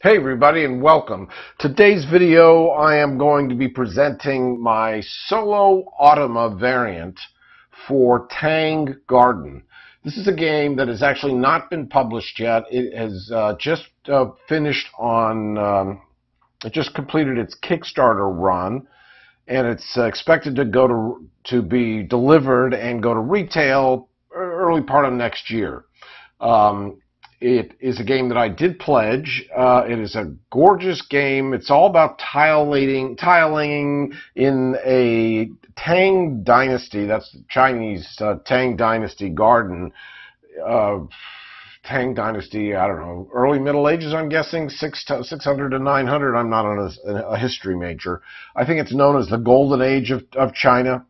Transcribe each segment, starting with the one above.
Hey everybody and welcome. Today's video I am going to be presenting my solo Automa variant for Tang Garden. This is a game that has actually not been published yet. It has just finished on, it just completed its Kickstarter run, and it's expected to be delivered and go to retail early part of next year. It is a game that I did pledge. It is a gorgeous game. It's all about tiling in a Tang Dynasty. That's the Chinese Tang Dynasty garden. Tang Dynasty, I don't know, early Middle Ages, I'm guessing, 600 to 900. I'm not a history major. I think it's known as the Golden Age of China.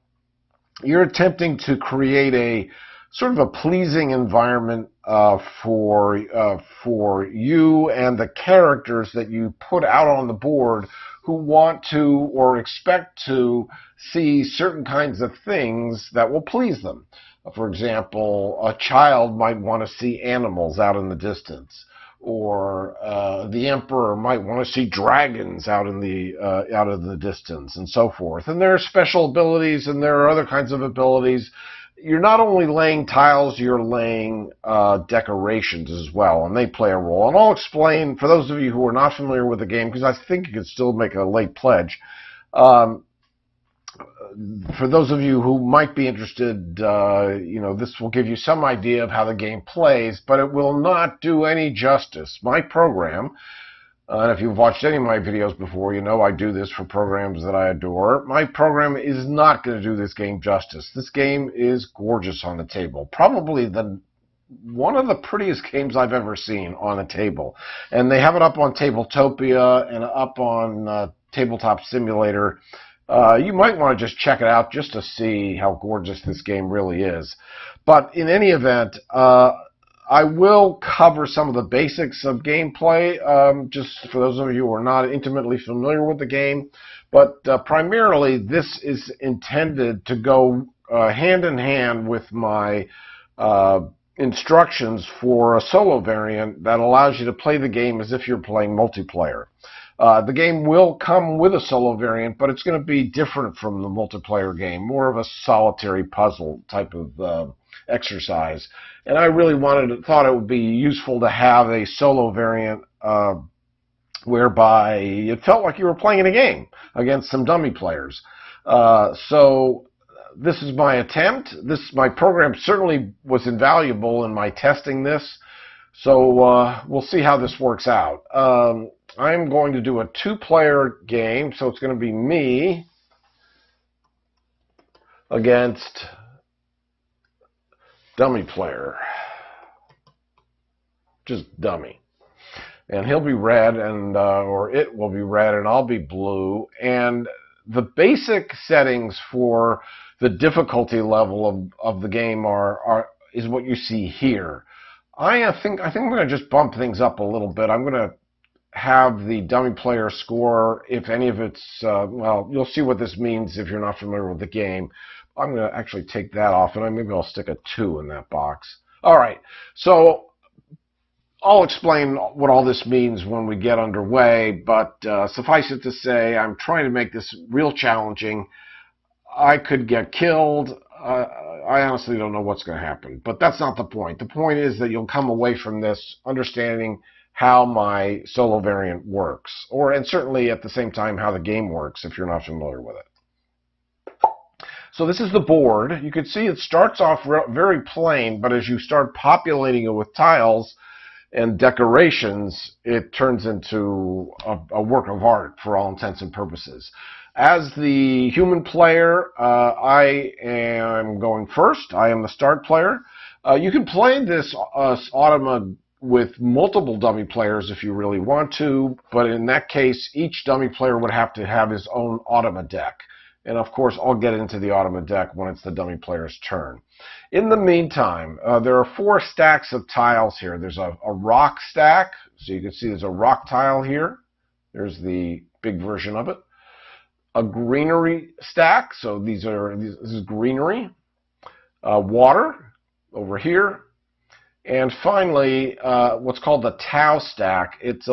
You're attempting to create a sort of a pleasing environment for you and the characters that you put out on the board who want to or expect to see certain kinds of things that will please them. For example, a child might want to see animals out in the distance, or the emperor might want to see dragons out in the distance, and so forth. And there are special abilities, and there are other kinds of abilities. You're not only laying tiles, you're laying decorations as well, and they play a role. And I'll explain, for those of you who are not familiar with the game, because I think you could still make a late pledge. For those of you who might be interested, this will give you some idea of how the game plays, but it will not do any justice. My program, and if you've watched any of my videos before, you know I do this for programs that I adore. My program is not going to do this game justice. This game is gorgeous on the table. Probably one of the prettiest games I've ever seen on a table. And they have it up on Tabletopia and up on Tabletop Simulator. You might want to just check it out just to see how gorgeous this game really is. But in any event, I will cover some of the basics of gameplay, just for those of you who are not intimately familiar with the game. But primarily, this is intended to go hand in hand with my instructions for a solo variant that allows you to play the game as if you're playing multiplayer. The game will come with a solo variant, but it's going to be different from the multiplayer game, more of a solitary puzzle type of exercise. And I really thought it would be useful to have a solo variant whereby it felt like you were playing a game against some dummy players. So this is my attempt. My program certainly was invaluable in my testing this. So we'll see how this works out. I'm going to do a two-player game, so it's going to be me against dummy player, just dummy, and he'll be red, and or it will be red, and I'll be blue. And the basic settings for the difficulty level of the game is what you see here. I think I'm going to just bump things up a little bit. I'm going to have the dummy player score, if any of it's, well, you'll see what this means if you're not familiar with the game. I'm going to actually take that off, and maybe I'll stick a 2 in that box. All right, so I'll explain what all this means when we get underway, but suffice it to say, I'm trying to make this real challenging. I could get killed. I honestly don't know what's going to happen, but that's not the point. The point is that you'll come away from this understanding how my solo variant works, and certainly at the same time how the game works if you're not familiar with it. So this is the board. You can see it starts off very plain, but as you start populating it with tiles and decorations, it turns into a work of art for all intents and purposes. As the human player, I am going first. I am the start player. You can play this Automa with multiple dummy players if you really want to, but in that case, each dummy player would have to have his own Automa deck. And of course, I'll get into the Automa deck when it's the dummy player's turn. In the meantime, there are 4 stacks of tiles here. There's a rock stack, so you can see there's a rock tile here. There's the big version of it. A greenery stack, so this is greenery. Water over here. And finally, what's called the Tau stack. It's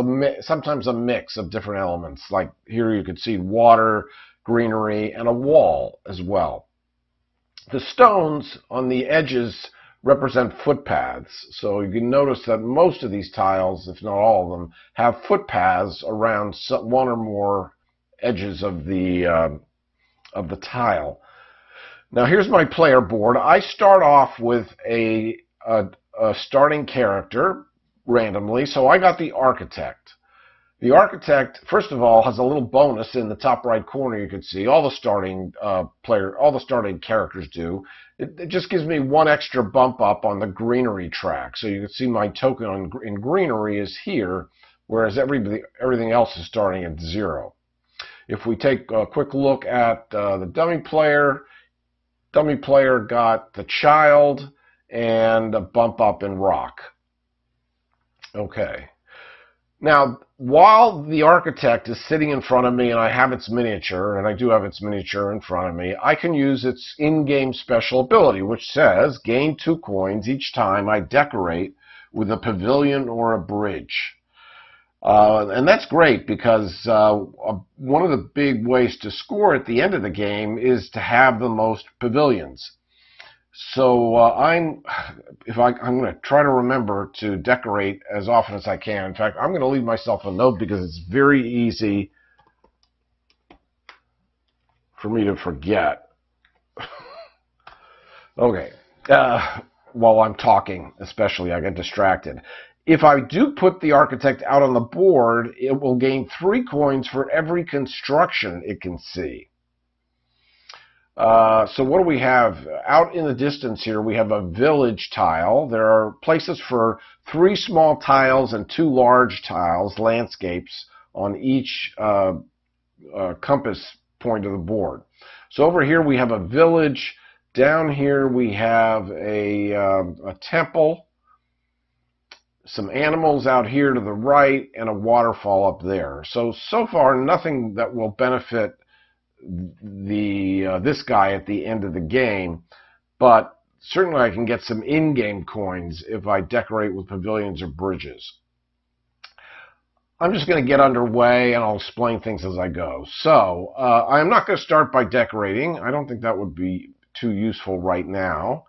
sometimes a mix of different elements. Like here you can see water, greenery, and a wall as well. The stones on the edges represent footpaths. So you can notice that most of these tiles, if not all of them, have footpaths around one or more edges of the tile. Now here's my player board. I start off with a starting character randomly, so I got the architect. The architect, first of all, has a little bonus in the top right corner. You can see all the starting characters do. It just gives me one extra bump up on the greenery track. So you can see my token in greenery is here, whereas everything else is starting at 0. If we take a quick look at the dummy player got the child and a bump up in rock. Okay. Now, while the architect is sitting in front of me and I have its miniature, and I do have its miniature in front of me, I can use its in-game special ability, which says, gain 2 coins each time I decorate with a pavilion or a bridge. And that's great because one of the big ways to score at the end of the game is to have the most pavilions. So I'm going to try to remember to decorate as often as I can. In fact, I'm going to leave myself a note because it's very easy for me to forget. Okay. While I'm talking, especially, I get distracted. If I do put the architect out on the board, it will gain 3 coins for every construction it can see. So what do we have? Out in the distance here, we have a village tile. There are places for 3 small tiles and 2 large tiles, landscapes, on each compass point of the board. So over here we have a village. Down here we have a temple, some animals out here to the right, and a waterfall up there. So far, nothing that will benefit this guy at the end of the game, but certainly I can get some in-game coins if I decorate with pavilions or bridges. I'm just going to get underway and I'll explain things as I go. So I'm not going to start by decorating. I don't think that would be too useful right now.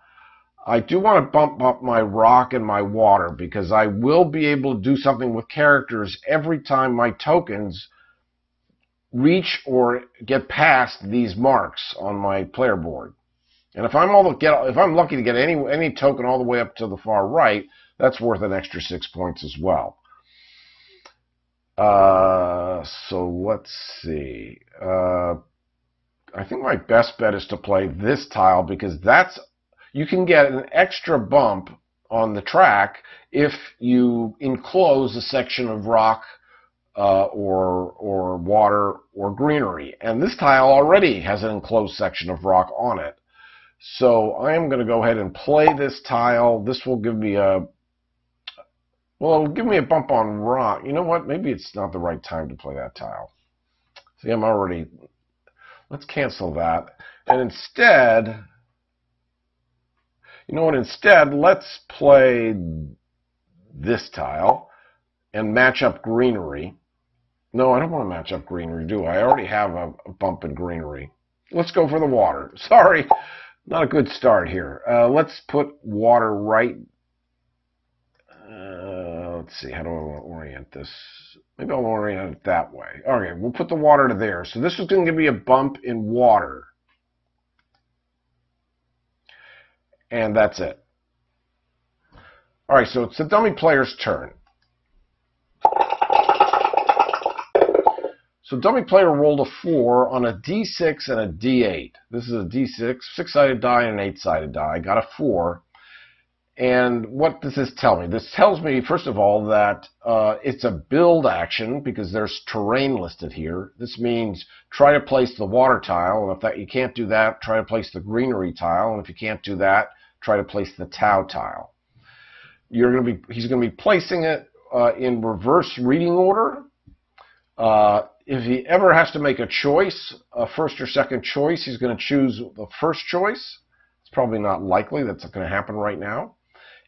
I do want to bump up my rock and my water because I will be able to do something with characters every time my tokens reach or get past these marks on my player board. And if I'm lucky to get any token all the way up to the far right, that's worth an extra 6 points as well. So let's see. I think my best bet is to play this tile because you can get an extra bump on the track if you enclose a section of rock or water or greenery. And this tile already has an enclosed section of rock on it. So I am going to go ahead and play this tile. This will give me it'll give me a bump on rock. You know what? Maybe it's not the right time to play that tile. See, let's cancel that. And instead, let's play this tile and match up greenery. No, I don't want to match up greenery, do I? I already have a bump in greenery. Let's go for the water. Sorry, not a good start here. Let's put water right. Let's see, how do I want to orient this? Maybe I'll orient it that way. Okay, we'll put the water to there. So this is going to give me a bump in water. And that's it. All right, so it's the dummy player's turn. So dummy player rolled a 4 on a D6 and a D8. This is a D6, 6-sided die and an 8-sided die. I got a 4. And what does this tell me? This tells me, first of all, that it's a build action because there's terrain listed here. This means try to place the water tile, and if you can't do that, try to place the greenery tile, and if you can't do that, try to place the Tau tile. He's going to be placing it in reverse reading order. If he ever has to make a choice, a first or second choice, he's going to choose the first choice. It's probably not likely that's going to happen right now.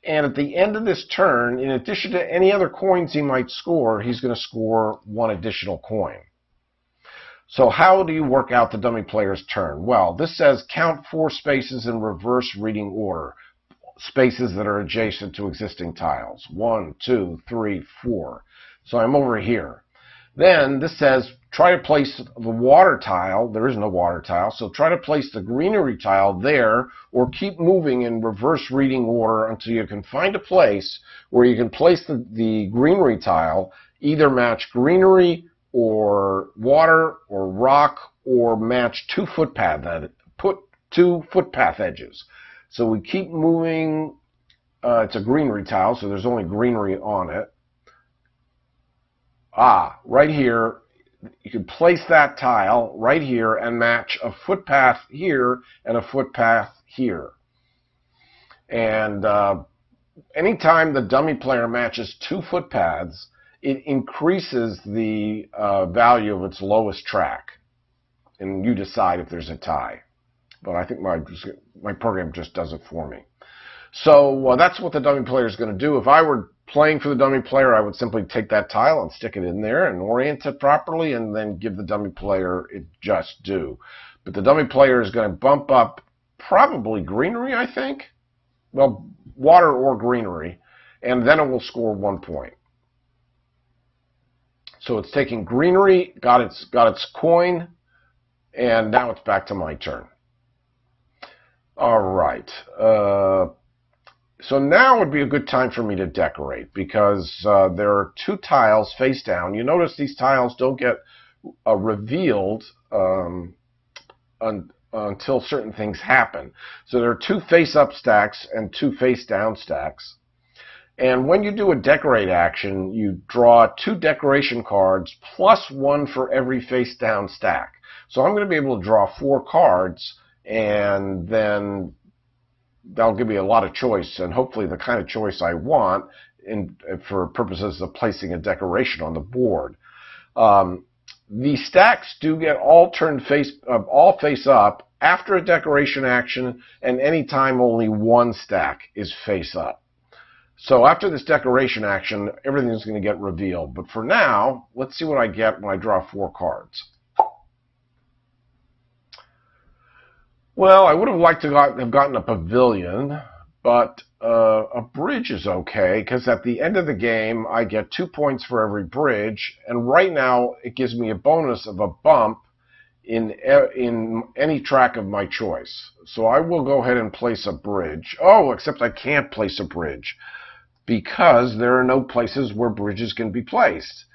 And at the end of this turn, in addition to any other coins he might score, he's going to score one additional coin. So how do you work out the dummy player's turn? Well, this says count 4 spaces in reverse reading order, spaces that are adjacent to existing tiles. 1, 2, 3, 4. So I'm over here. Then this says try to place the water tile. There is no water tile, so try to place the greenery tile there, or keep moving in reverse reading order until you can find a place where you can place the greenery tile, either match greenery or water or rock, or match 2 footpath edges. So we keep moving. It's a greenery tile, so there's only greenery on it. Right here, you can place that tile right here and match a footpath here and a footpath here. And anytime the dummy player matches 2 footpaths, it increases the value of its lowest track. And you decide if there's a tie. But I think my program just does it for me. So that's what the dummy player is going to do. If I were playing for the dummy player, I would simply take that tile and stick it in there and orient it properly, and then give the dummy player its just due. But the dummy player is going to bump up probably greenery, I think. Well, water or greenery, and then it will score 1 point. So it's taking greenery, got its coin, and now it's back to my turn. All right. So now would be a good time for me to decorate, because there are 2 tiles face down. You notice these tiles don't get revealed until certain things happen. So there are 2 face-up stacks and 2 face-down stacks. And when you do a decorate action, you draw 2 decoration cards plus 1 for every face-down stack. So I'm going to be able to draw 4 cards, and then that'll give me a lot of choice, and hopefully the kind of choice I want for purposes of placing a decoration on the board. The stacks do get all turned all face up after a decoration action, and anytime only 1 stack is face up. So after this decoration action, everything's going to get revealed. But for now, let's see what I get when I draw 4 cards. Well, I would have liked to have gotten a pavilion, but a bridge is okay, because at the end of the game, I get 2 points for every bridge, and right now it gives me a bonus of a bump in any track of my choice. So I will go ahead and place a bridge. Oh, except I can't place a bridge, because there are no places where bridges can be placed.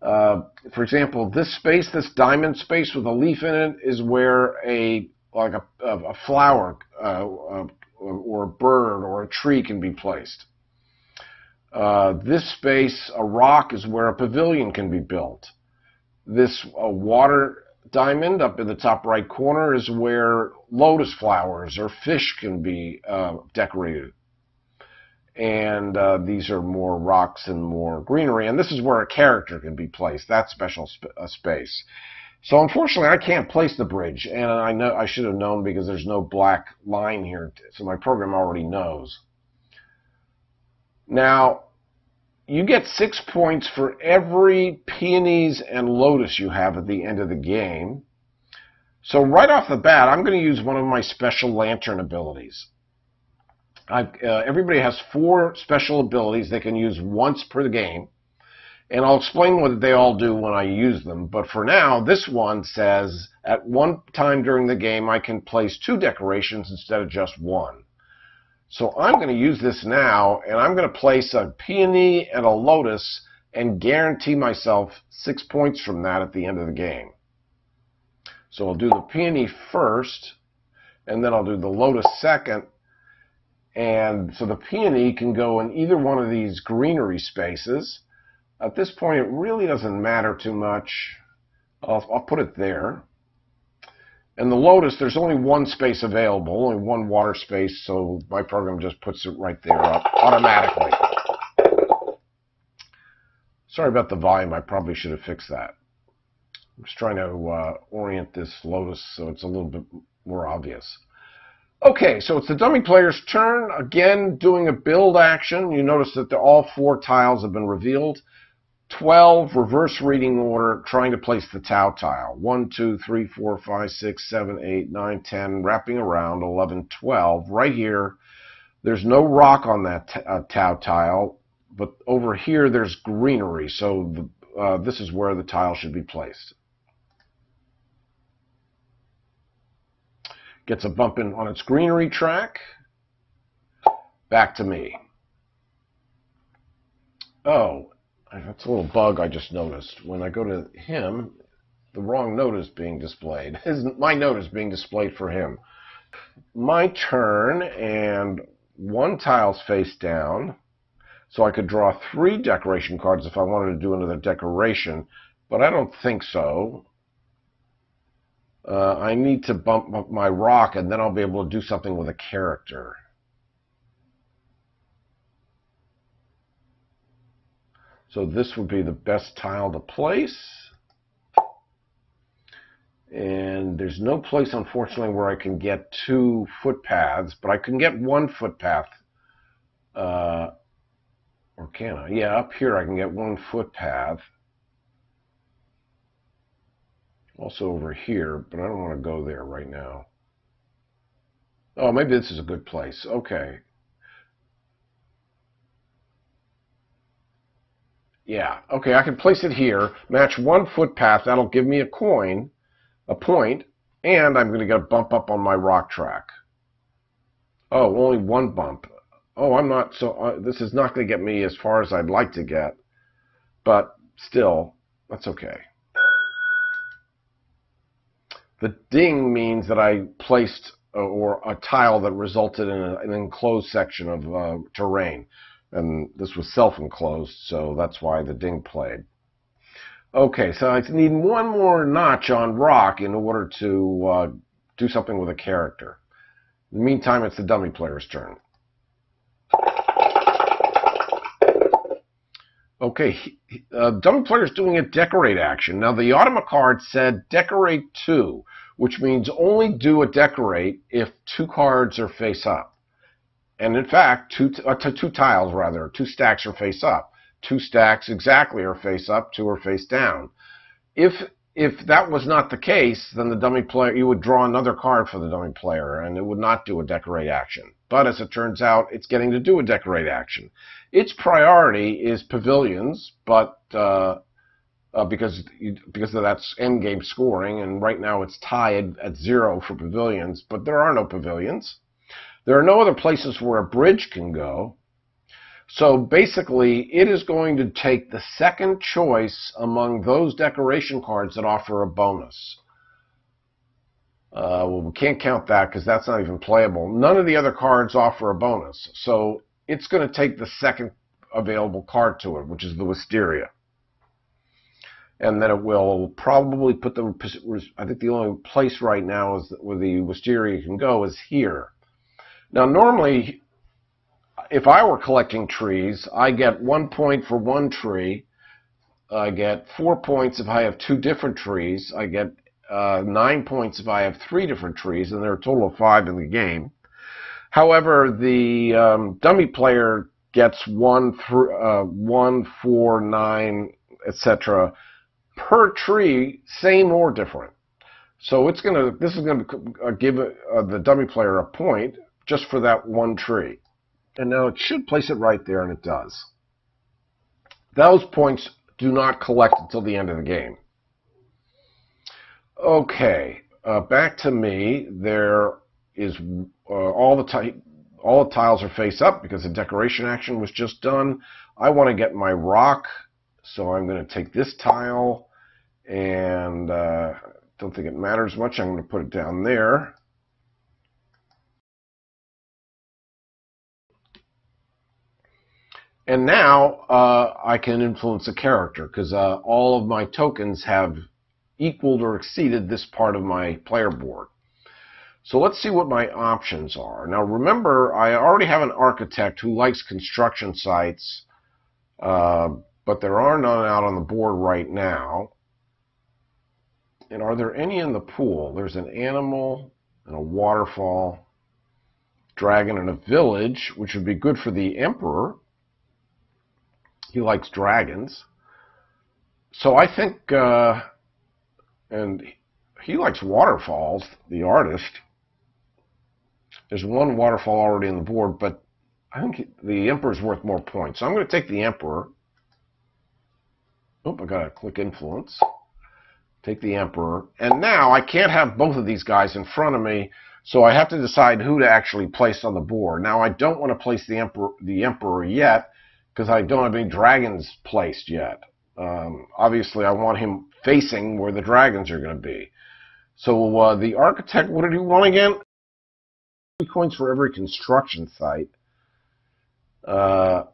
For example, this space, this diamond space with a leaf in it, is where a flower or a bird or a tree can be placed. This space, a rock, is where a pavilion can be built. This water diamond up in the top right corner is where lotus flowers or fish can be decorated. And these are more rocks and more greenery. And this is where a character can be placed, that special space. So unfortunately, I can't place the bridge, and I know I should have known, because there's no black line here, so my program already knows. Now, you get 6 points for every peonies and lotus you have at the end of the game. So right off the bat, I'm going to use one of my special lantern abilities. Everybody has 4 special abilities they can use once per game. And I'll explain what they all do when I use them. But for now, this one says at one time during the game, I can place 2 decorations instead of just 1. So I'm going to use this now, and I'm going to place a peony and a lotus and guarantee myself 6 points from that at the end of the game. So I'll do the peony first, and then I'll do the lotus second. And so the peony can go in either one of these greenery spaces. At this point, it really doesn't matter too much. I'll put it there. And the lotus, there's only 1 space available, only 1 water space, so my program just puts it right there up automatically. Sorry about the volume. I probably should have fixed that. I'm just trying to orient this lotus so it's a little bit more obvious. Okay, so it's the dummy player's turn. Again, doing a build action. You notice that all 4 tiles have been revealed. 12, reverse reading order, trying to place the Tau tile. 1, 2, 3, 4, 5, 6, 7, 8, 9, 10, wrapping around, 11, 12. Right here, there's no rock on that Tau tile, but over here there's greenery, so this is where the tile should be placed. Gets a bump in on its greenery track. Back to me. Oh, that's a little bug I just noticed. When I go to him, the wrong note is being displayed. My note is being displayed for him. My turn, and 1 tile's face down. So I could draw 3 decoration cards if I wanted to do another decoration, but I don't think so. I need to bump up my rock, and then I'll be able to do something with a character. So this would be the best tile to place. And there's no place, unfortunately, where I can get 2 footpaths, but I can get 1 footpath. Or can I? Yeah, up here I can get 1 footpath. Also over here, but I don't want to go there right now. Oh, maybe this is a good place. Okay. Yeah, okay, I can place it here, match 1 footpath. That'll give me a coin, a point, and I'm going to get a bump up on my rock track. Oh, only 1 bump. Oh, I'm not so... this is not going to get me as far as I'd like to get, but still, that's okay. The ding means that I placed or a tile that resulted in an enclosed section of terrain. And this was self-enclosed, so that's why the ding played. Okay, so I need 1 more notch on rock in order to do something with a character. In the meantime, it's the dummy player's turn. Okay, dummy player's doing a decorate action. Now, the Automa card said decorate 2, which means only do a decorate if 2 cards are face up. And in fact, 2 tiles, rather, 2 stacks are face up. 2 stacks exactly are face up, 2 are face down. If that was not the case, then the dummy player, you would draw another card for the dummy player, and it would not do a decorate action. But as it turns out, it's getting to do a decorate action. Its priority is pavilions, but because of that's endgame scoring, and right now it's tied at 0 for pavilions, but there are no pavilions. There are no other places where a bridge can go. So basically, it is going to take the second choice among those decoration cards that offer a bonus. Well, we can't count that because that's not even playable. None of the other cards offer a bonus. So it's going to take the second available card to it, which is the Wisteria. And then it will probably put them, I think the only place right now is where the Wisteria can go is here. Now, normally, if I were collecting trees, I get 1 point for 1 tree. I get 4 points if I have 2 different trees. I get 9 points if I have 3 different trees, and there are a total of 5 in the game. However, the dummy player gets 1, 4, 9, etc. per tree, same or different. So this is going to give the dummy player a point just for that 1 tree. And now it should place it right there, and it does. Those points do not collect until the end of the game. Okay, back to me. There is all the tiles are face up because the decoration action was just done. I want to get my rock, so I'm going to take this tile, and don't think it matters much. I'm going to put it down there. And now I can influence a character because all of my tokens have equaled or exceeded this part of my player board. So let's see what my options are. Now remember, I already have an architect who likes construction sites, but there are none out on the board right now. And are there any in the pool? There's an animal and a waterfall. dragon in a village, which would be good for the emperor. He likes dragons. So I think, and he likes waterfalls, the artist. There's one waterfall already on the board, but I think the emperor's worth more points. So I'm going to take the emperor. Oh, I got to click influence. Take the emperor. And now I can't have both of these guys in front of me, so I have to decide who to actually place on the board. Now I don't want to place the emperor yet, because I don't have any dragons placed yet. Obviously, I want him facing where the dragons are going to be. So the architect, what did he want again? 3 coins for every construction site. It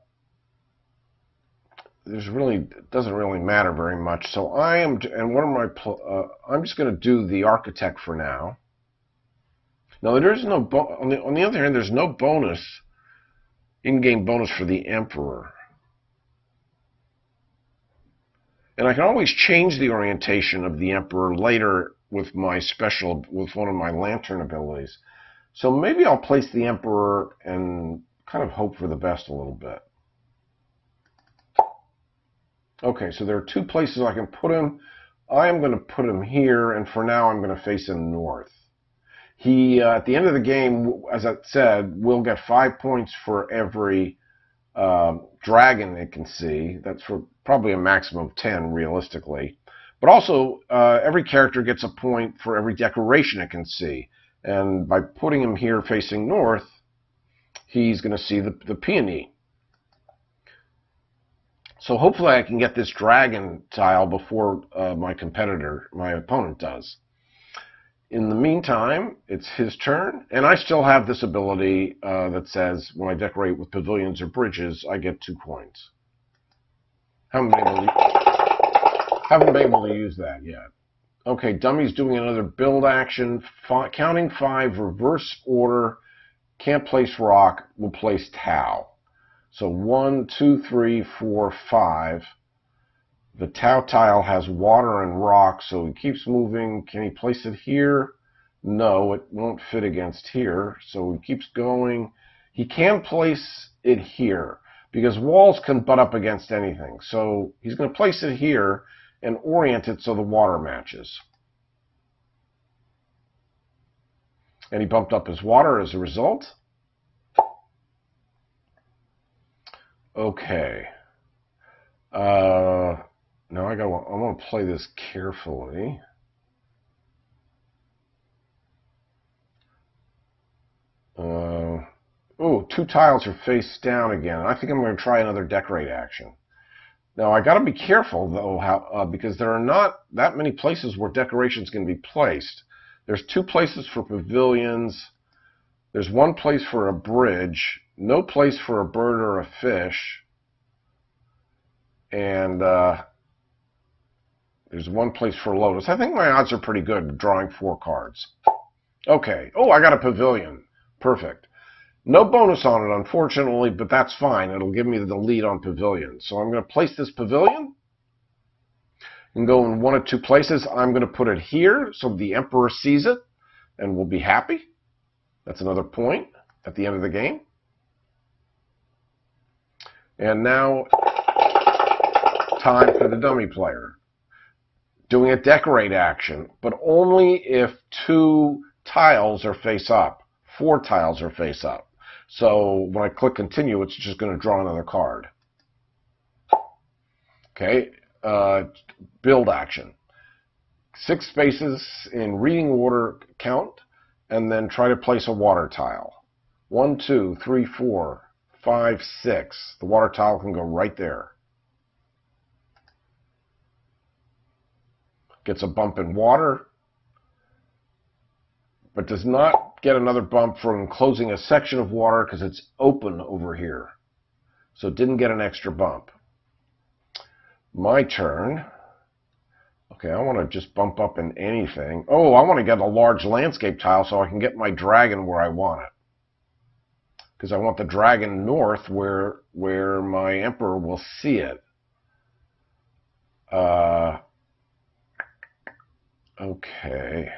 doesn't really matter very much. So I'm just going to do the architect for now. Now there is no on the other hand, there's no bonus, in-game bonus for the emperor. And I can always change the orientation of the emperor later with one of my lantern abilities. So maybe I'll place the emperor and kind of hope for the best a little bit. Okay, so there are 2 places I can put him. I am going to put him here, and for now I'm going to face him north. He, at the end of the game, as I said, will get 5 points for every dragon it can see. That's for probably a maximum of 10, realistically. But also, every character gets a point for every decoration it can see. And by putting him here facing north, he's going to see the peony. So hopefully I can get this dragon tile before my opponent does. In the meantime, it's his turn, and I still have this ability that says when I decorate with pavilions or bridges, I get 2 coins. Haven't been able to use that yet. Okay, Dummy's doing another build action. Counting 5, reverse order, can't place rock, will place Tau. So 1, 2, 3, 4, 5. The Tau tile has water and rock, so he keeps moving. Can he place it here? No, it won't fit against here, so he keeps going. He can place it here, because walls can butt up against anything. So he's going to place it here and orient it so the water matches. And he bumped up his water as a result. Okay. Now I want to play this carefully. Oh, 2 tiles are face down again. I think I'm going to try another decorate action. Now I got to be careful though, because there are not that many places where decorations can be placed. There's 2 places for pavilions. There's 1 place for a bridge. No place for a bird or a fish. And there's 1 place for lotus. I think my odds are pretty good drawing 4 cards. Okay. Oh, I got a pavilion. Perfect. No bonus on it, unfortunately, but that's fine. It'll give me the lead on pavilion. So I'm going to place this pavilion and go in 1 of 2 places. I'm going to put it here so the emperor sees it and will be happy. That's another point at the end of the game. And now, time for the dummy player. Doing a decorate action, but only if 2 tiles are face up. 4 tiles are face up. So when I click continue, it's just going to draw another card. Okay, build action. 6 spaces in reading order count, and then try to place a water tile. 1, 2, 3, 4, 5, 6. The water tile can go right there. Gets a bump in water, but does not get another bump from closing a section of water because it's open over here. So it didn't get an extra bump. My turn. Okay, I want to just bump up in anything. Oh, I want to get a large landscape tile so I can get my dragon where I want it. Because I want the dragon north where my emperor will see it. Okay.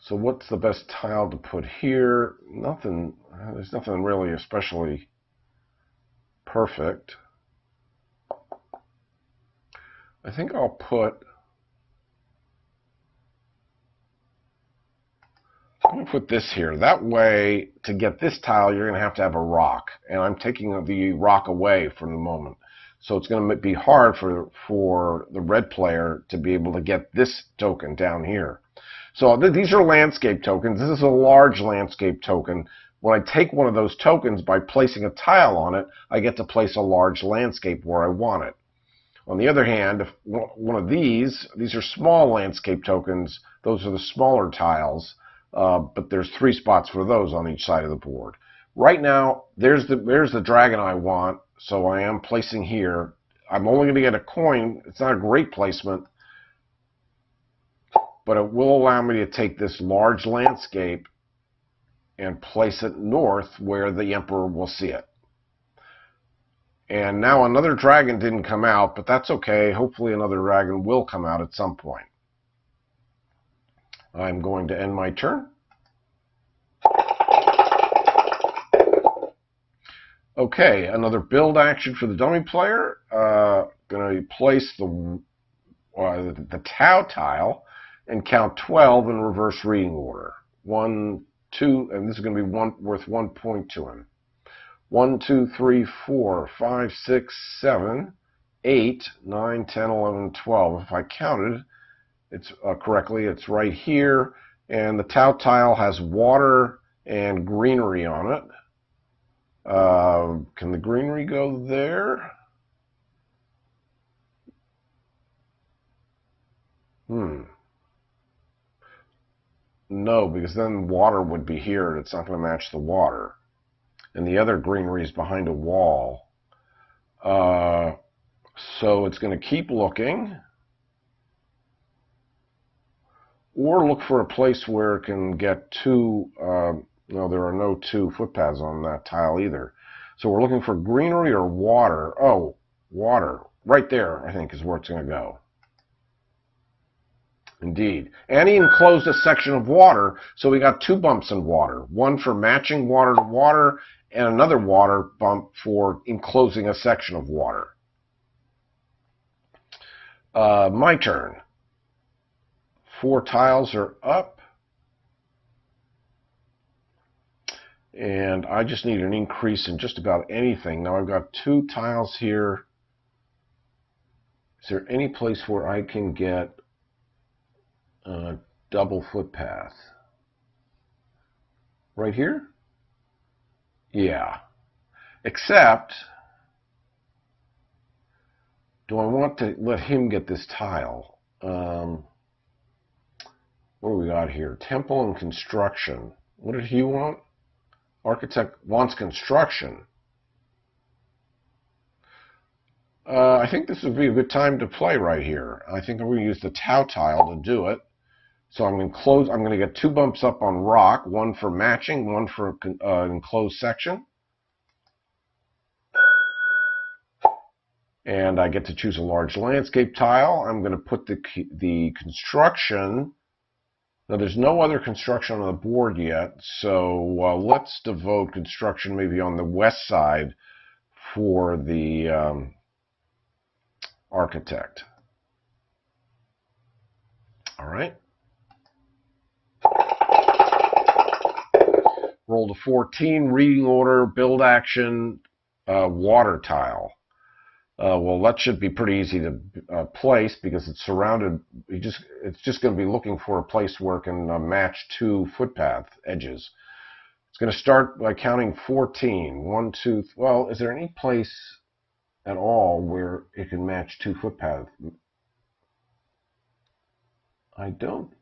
So what's the best tile to put here? Nothing. There's nothing really especially perfect. I think I'm going to put this here. That way, to get this tile, you're going to have a rock. And I'm taking the rock away for the moment. So it's going to be hard for the red player to be able to get this token down here. So these are landscape tokens. This is a large landscape token. When I take one of those tokens, by placing a tile on it, I get to place a large landscape where I want it. On the other hand, if one of these are small landscape tokens, those are the smaller tiles, but there's 3 spots for those on each side of the board. Right now, there's the dragon I want, so I am placing here. I'm only going to get a coin. It's not a great placement, but it will allow me to take this large landscape and place it north where the Emperor will see it. And now another dragon didn't come out, but that's okay. Hopefully another dragon will come out at some point. I'm going to end my turn. Okay, another build action for the dummy player. Going to place the Tau tile and count 12 in reverse reading order. 1, 2, and this is going to be worth 1 point to him. 1, 2, 3, 4, 5, 6, 7, 8, 9, 10, 11, 12. If I counted it's correctly, it's right here. And the Tau tile has water and greenery on it. Can the greenery go there? No, because then water would be here and it's not going to match the water. And the other greenery is behind a wall. So it's going to keep looking. Or look for a place where it can get 2... no, there are no 2 footpaths on that tile either. So we're looking for greenery or water. Oh, water. Right there, I think, is where it's going to go. Indeed. And he enclosed a section of water, so we got 2 bumps in water. One for matching water to water, and another water bump for enclosing a section of water. My turn. 4 tiles are up. And I just need an increase in just about anything. Now I've got 2 tiles here. Is there any place where I can get a double footpath? Right here? Yeah. Except, do I want to let him get this tile? What do we got here? Temple and construction. What did he want? Architect wants construction. I think this would be a good time to play right here. I think I'm going to use the Tau tile to do it. So I'm going to get 2 bumps up on rock, 1 for matching, 1 for enclosed section. And I get to choose a large landscape tile. I'm going to put the construction. Now, there's no other construction on the board yet, so let's devote construction maybe on the west side for the architect. All right. Roll to 14, reading order, build action, water tile. Well, that should be pretty easy to place because it's surrounded. It's just going to be looking for a place where it can match 2 footpath edges. It's going to start by counting 14. 1, 2. Well, is there any place at all where it can match 2 footpaths? I don't.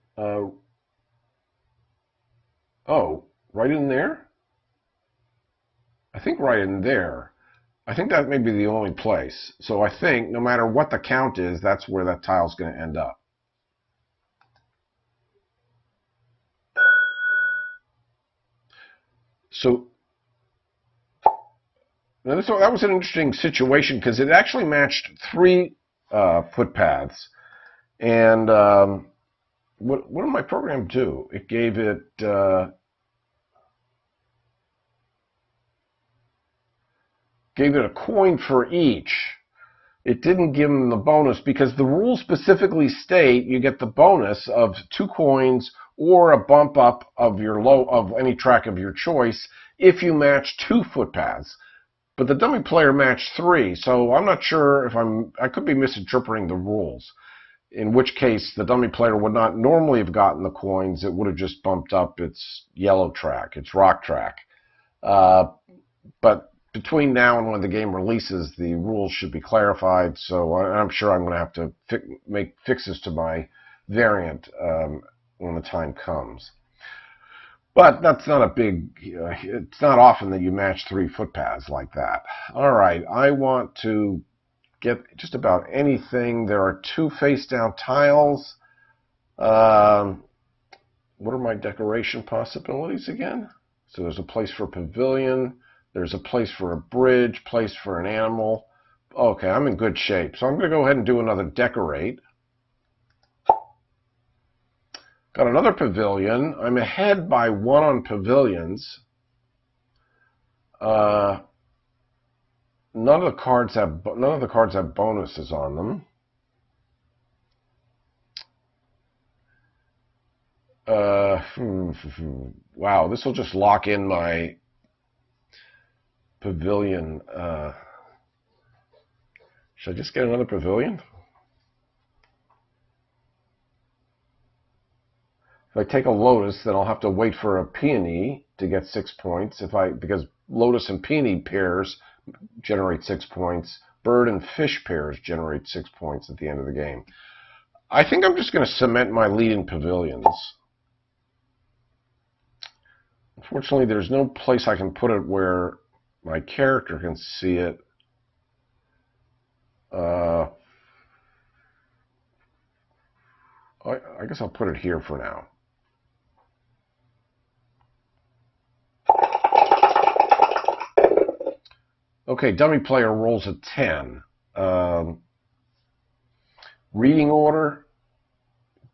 Oh, right in there? I think right in there. I think that may be the only place. So I think no matter what the count is, that's where that tile's going to end up. So now that was an interesting situation because it actually matched 3 footpaths. And what did my program do? It gave it a coin for each. It didn't give them the bonus because the rules specifically state you get the bonus of 2 coins or a bump up of any track of your choice if you match 2 footpaths. But the dummy player matched 3, so I'm not sure if I could be misinterpreting the rules. In which case, the dummy player would not normally have gotten the coins. It would have just bumped up its yellow track, its rock track. But between now and when the game releases, the rules should be clarified, so I'm sure I'm going to have to make fixes to my variant when the time comes. But that's not a big, it's not often that you match 3 footpaths like that. All right, I want to get just about anything. There are 2 face-down tiles. What are my decoration possibilities again? So there's a place for a pavilion. There's a place for a bridge, place for an animal. Okay, I'm in good shape. So I'm going to go ahead and do another decorate. Got another pavilion. I'm ahead by 1 on pavilions. None of the cards have bonuses on them. Wow, this will just lock in my pavilion. Should I just get another pavilion? If I take a lotus, then I'll have to wait for a peony to get 6 points. Because lotus and peony pairs generate 6 points. Bird and fish pairs generate 6 points at the end of the game. I think I'm just going to cement my lead in pavilions. Unfortunately, there's no place I can put it where my character can see it. I guess I'll put it here for now. Okay, dummy player rolls a 10. Reading order.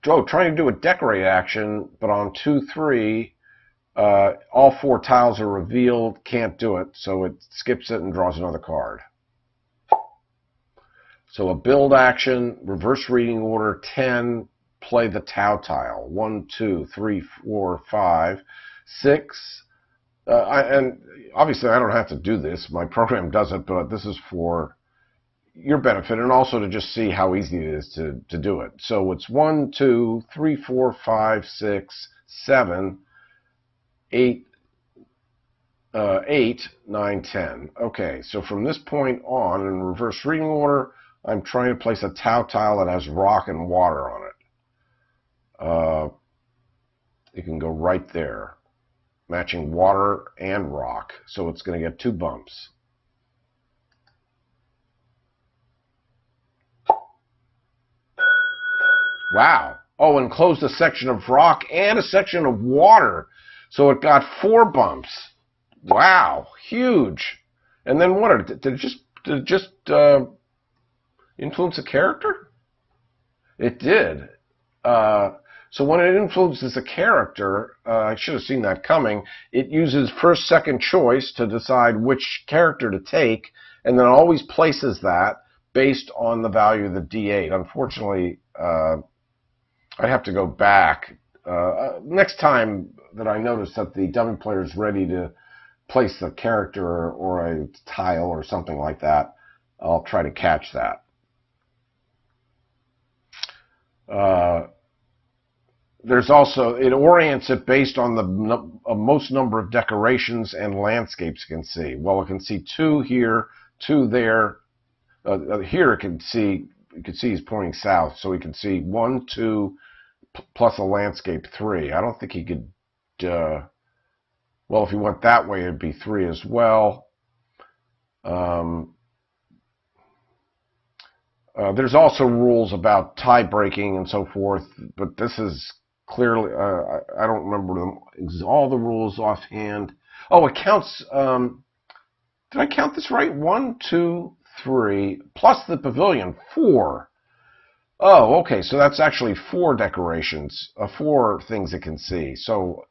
Oh, trying to do a decorate action, but on 2-3, all 4 tiles are revealed. Can't do it, so it skips it and draws another card. So a build action, reverse reading order, 10, play the Tau tile. 1, 2, 3, 4, 5, 6. And obviously I don't have to do this. My program does it, but this is for your benefit and also to just see how easy it is to do it. So it's 1, 2, 3, 4, 5, 6, 7, 8, 9, 10. Okay, so from this point on, in reverse reading order, I'm trying to place a Tau tile that has rock and water on it. You can go right there, matching water and rock, so it's going to get 2 bumps. Wow. Oh, and closed a section of rock and a section of water, so it got 4 bumps. Wow, huge. And then what? Did it just influence a character? It did. So when it influences a character, I should have seen that coming, it uses first, second choice to decide which character to take, and then always places that based on the value of the D8. Unfortunately, I'd have to go back. Next time that I notice that the dummy player is ready to place a character or a tile or something like that, I'll try to catch that. There's also, it orients it based on the most number of decorations and landscapes it can see. Well, it can see 2 here, 2 there. Here it can see, you can see he's pointing south, so he can see 1, 2, plus a landscape 3. I don't think he could, well, if he went that way, it'd be 3 as well. There's also rules about tie breaking and so forth, but this is clearly, I don't remember them, all the rules offhand. Oh, it counts, did I count this right? 1, 2, 3, plus the pavilion, 4. Oh, okay, so that's actually 4 decorations, 4 things it can see. So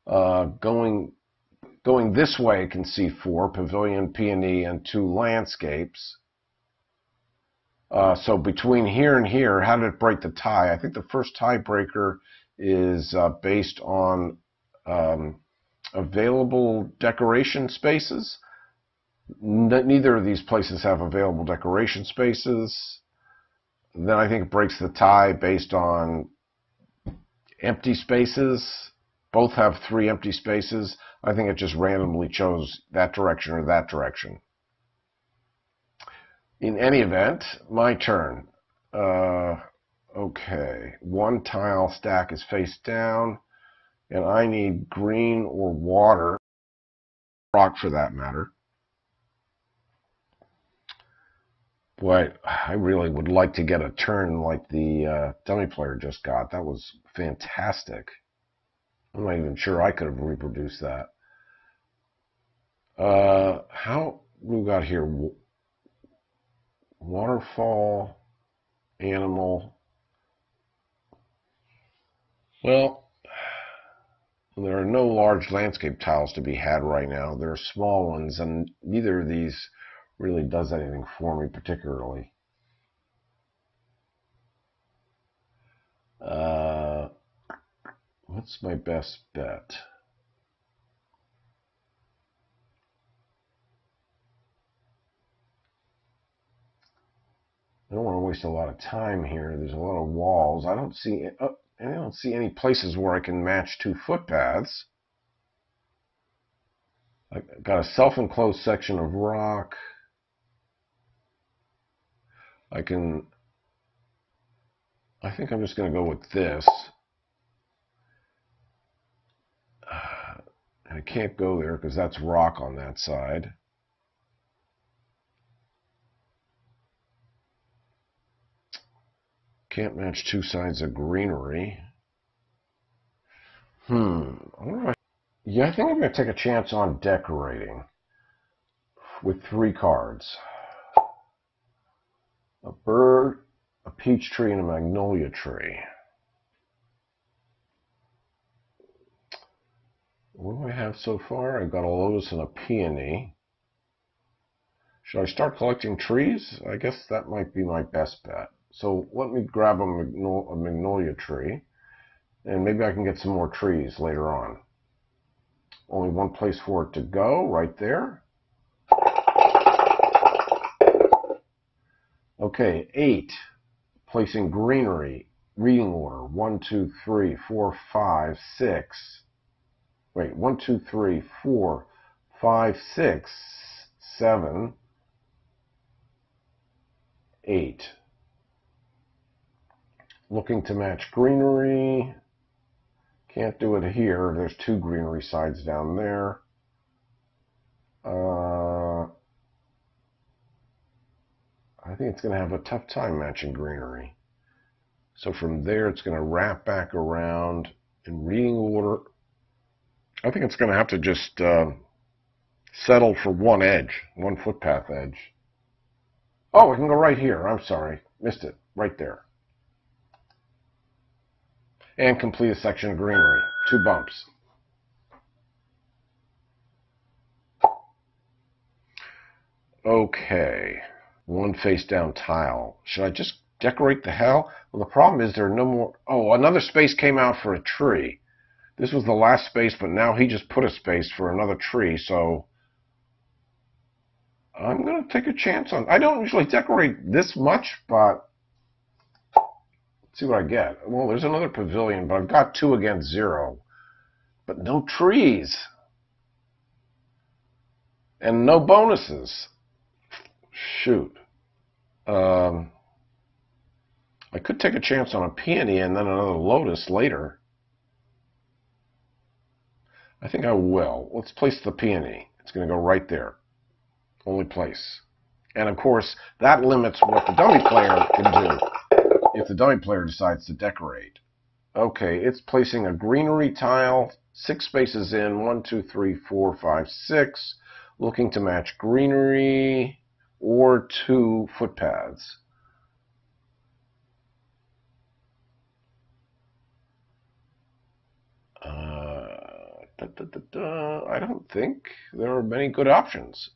going this way, it can see 4, pavilion, peony, and 2 landscapes. So between here and here, how did it break the tie? I think the first tiebreaker is based on available decoration spaces. Neither of these places have available decoration spaces. Then I think it breaks the tie based on empty spaces. Both have 3 empty spaces. I think it just randomly chose that direction or that direction. In any event, my turn. Okay, 1 tile stack is face down, and I need green or water, rock for that matter. Boy, I really would like to get a turn like the dummy player just got. That was fantastic. I'm not even sure I could have reproduced that. How we got here? Waterfall, animal. Well, there are no large landscape tiles to be had right now. There are small ones, and neither of these really does anything for me particularly. What's my best bet? I don't want to waste a lot of time here. There's a lot of walls. I don't see any places where I can match 2 footpaths. I've got a self-enclosed section of rock. I think I'm just going to go with this. I can't go there because that's rock on that side. Can't match 2 sides of greenery. Yeah, I think I'm going to take a chance on decorating with 3 cards. A bird, a peach tree, and a magnolia tree. What do I have so far? I've got a lotus and a peony. Should I start collecting trees? I guess that might be my best bet. So let me grab a magnolia tree, and maybe I can get some more trees later on. Only 1 place for it to go, right there. Okay, 8. Placing greenery. Reading order. 1, 2, 3, 4, 5, 6. Wait, 1, 2, 3, 4, 5, 6, 7, 8. Looking to match greenery. Can't do it here. There's 2 greenery sides down there. I think it's going to have a tough time matching greenery. So from there, it's going to wrap back around in reading order. I think it's going to have to just settle for 1 edge, 1 footpath edge. Oh, I can go right here. I'm sorry. Missed it. Right there. And complete a section of greenery. 2 bumps. Okay. 1 face down tile. Should I just decorate the hell? Well, the problem is there are no more. Oh, another space came out for a tree. This was the last space, but now he just put a space for another tree, so I'm going to take a chance on. I don't usually decorate this much, but let's see what I get. Well, there's another pavilion, but I've got 2 against 0. But no trees. And no bonuses. Shoot. I could take a chance on a peony and then another lotus later. I think I will. Let's place the peony. It's going to go right there. Only place. And of course, that limits what the dummy player can do if the dummy player decides to decorate. Okay, it's placing a greenery tile, 6 spaces in, 1, 2, 3, 4, 5, 6, looking to match greenery or 2 footpaths. I don't think there are many good options.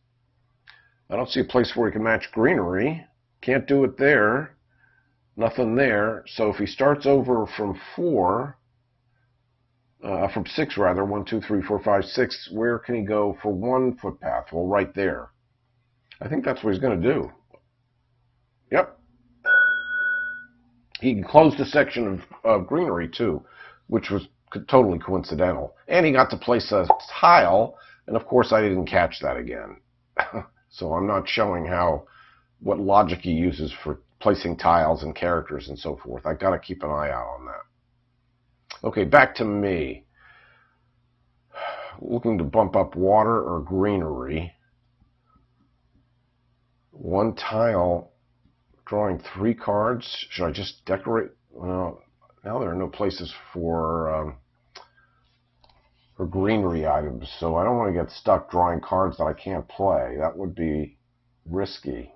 I don't see a place where he can match greenery. Can't do it there. Nothing there. So if he starts over from 6 rather, 1, 2, 3, 4, 5, 6, where can he go for 1 footpath? Well, right there. I think that's what he's going to do. Yep. He closed a section of greenery too, which was totally coincidental. And he got to place a tile, and of course I didn't catch that again. So I'm not showing what logic he uses for placing tiles and characters and so forth. I've got to keep an eye out on that. Okay, back to me. Looking to bump up water or greenery. 1 tile, drawing 3 cards. Should I just decorate? Well, now there are no places for greenery items, so I don't want to get stuck drawing cards that I can't play. That would be risky.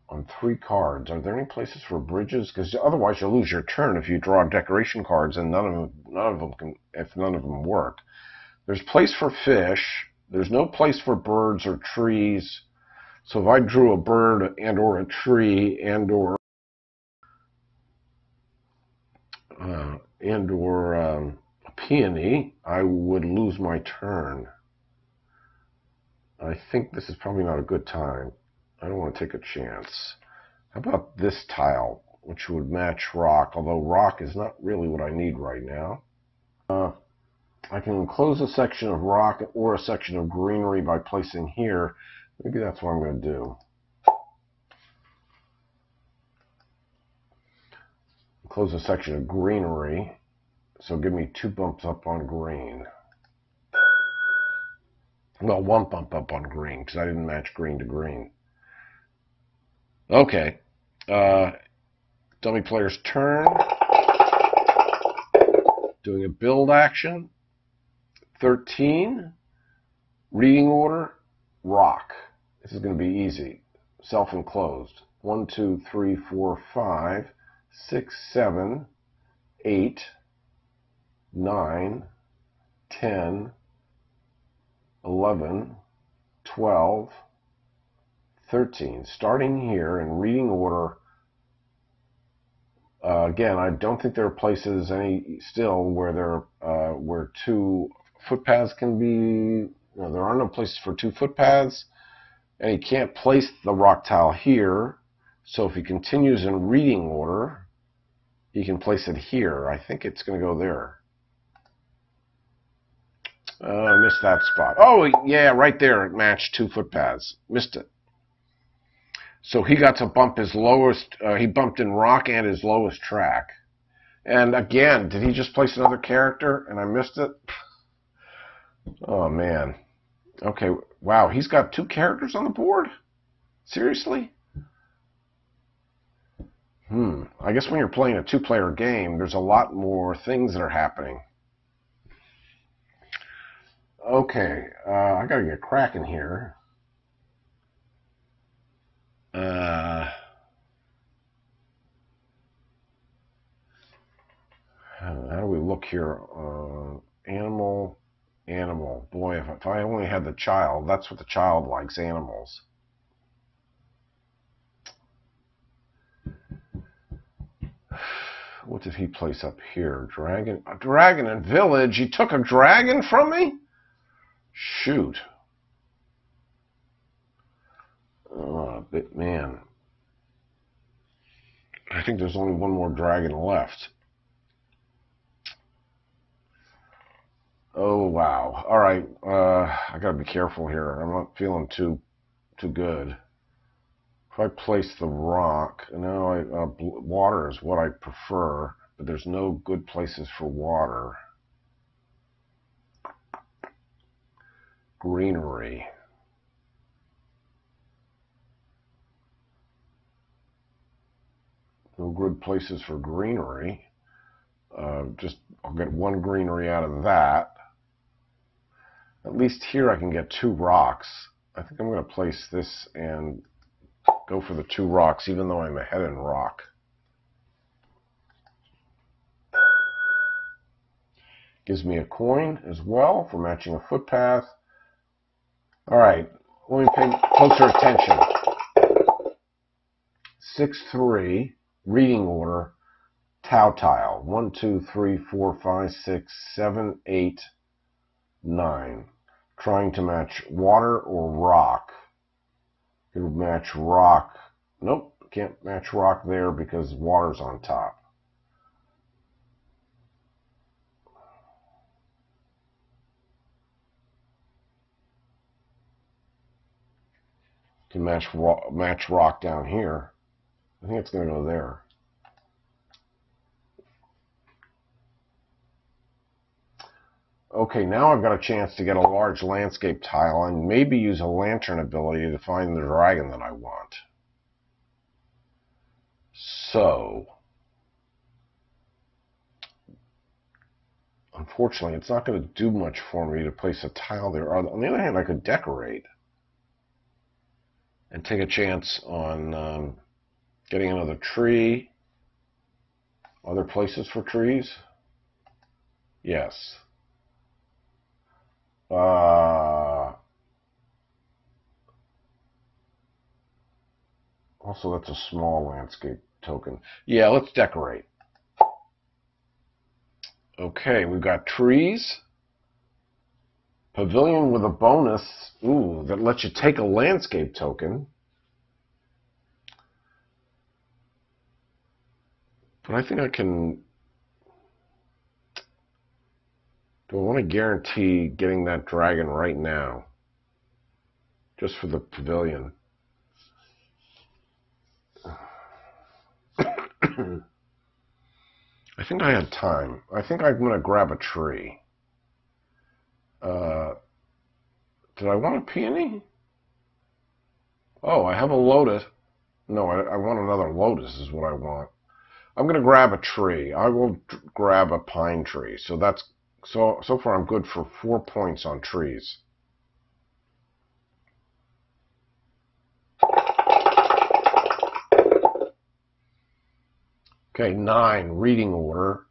On 3 cards, are there any places for bridges? Because otherwise you'll lose your turn if you draw decoration cards and none of them work. There's place for fish. There's no place for birds or trees. So if I drew a bird and or a tree and or a peony, I would lose my turn. I think this is probably not a good time. I don't want to take a chance. How about this tile, which would match rock, although rock is not really what I need right now. I can enclose a section of rock or a section of greenery by placing here. Maybe that's what I'm going to do. Enclose a section of greenery, so give me 2 bumps up on green. Well, 1 bump up on green, because I didn't match green to green. Okay, dummy player's turn. Doing a build action. 13, reading order, rock. This is going to be easy. Self-enclosed. 1, 2, 3, 4, 5, 6, 7, 8, 9, 10, 11, 12, 13. Starting here in reading order. Again, I don't think there are places where 2 footpaths can be. There are no places for 2 footpaths, and he can't place the rock tile here. So if he continues in reading order, he can place it here. I think it's going to go there. I missed that spot. Oh, yeah, right there. It matched 2 footpaths. Missed it. So he got to bump his lowest, he bumped in rock and his lowest track. And again, did he just place another character and I missed it? Oh, man. Okay, wow, he's got 2 characters on the board? Seriously? I guess when you're playing a 2-player game, there's a lot more things that are happening. Okay, I gotta get cracking here. How do we look here? Animal. Boy, if I only had the child, that's what the child likes, animals. What did he place up here? Dragon? A dragon and village? He took a dragon from me? Shoot. Oh, man. I think there's only 1 more dragon left. Oh, wow. All right. I got to be careful here. I'm not feeling too good. If I place the rock, water is what I prefer, but there's no good places for water. Greenery. No good places for greenery. I'll get 1 greenery out of that. At least here I can get 2 rocks. I think I'm going to place this and go for the 2 rocks, even though I'm ahead in rock. Gives me a coin as well for matching a footpath. All right, let me pay closer attention. 6-3, reading order, Tau tile. 1, 2, 3, 4, 5, 6, 7, 8, 9. Trying to match water or rock. Can match rock. Nope, can't match rock there because water's on top. Can match rock down here. I think it's going to go there. Okay, now I've got a chance to get a large landscape tile and maybe use a lantern ability to find the dragon that I want. So, unfortunately, it's not going to do much for me to place a tile there. On the other hand, I could decorate and take a chance on getting another tree. Other places for trees? Yes. Also, that's a small landscape token. Yeah, let's decorate. Okay, we've got trees. Pavilion with a bonus. Ooh, that lets you take a landscape token. But I think I can... Do I want to guarantee getting that dragon right now? Just for the pavilion. I think I had time. I think I'm going to grab a tree. Did I want a peony? Oh, I have a lotus. No, I want another lotus is what I want. I'm going to grab a tree. I will grab a pine tree. So that's so far I'm good for 4 points on trees. Okay, 9, reading order,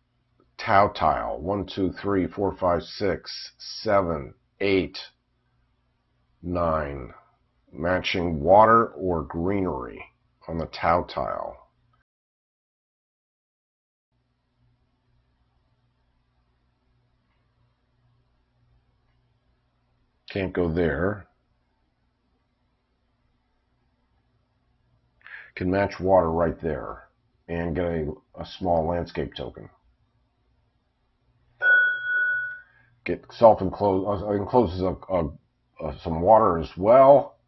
Tau tile. 1, 2, 3, 4, 5, 6, 7, 8, 9. Matching water or greenery on the Tau tile. Can't go there. Can match water right there and get a small landscape token. Get self-enclosed, encloses some water as well.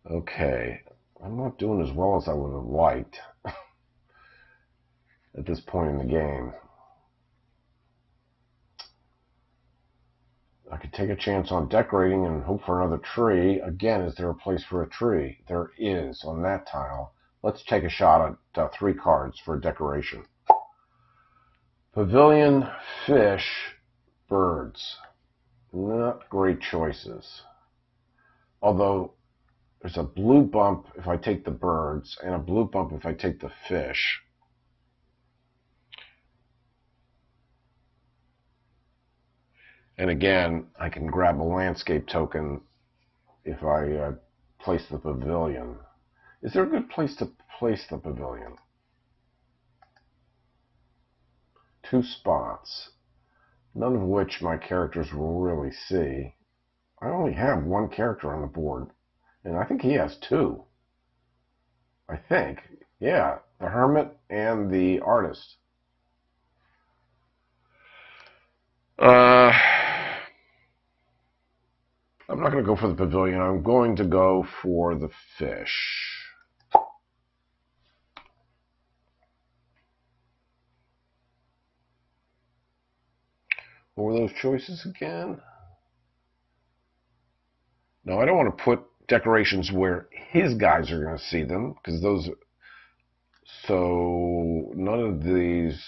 Okay, I'm not doing as well as I would have liked at this point in the game. I could take a chance on decorating and hope for another tree. Again, is there a place for a tree? There is on that tile. Let's take a shot at 3 cards for decoration. Pavilion, fish, birds. Not great choices. Although there's a blue bump if I take the birds and a blue bump if I take the fish. And again, I can grab a landscape token if I place the pavilion. Is there a good place to place the pavilion? 2 spots, none of which my characters will really see. I only have 1 character on the board, and I think he has 2. I think. Yeah, the hermit and the artist. I'm not going to go for the pavilion. I'm going to go for the fish. What were those choices again? No, I don't want to put decorations where his guys are going to see them, because those... So, none of these...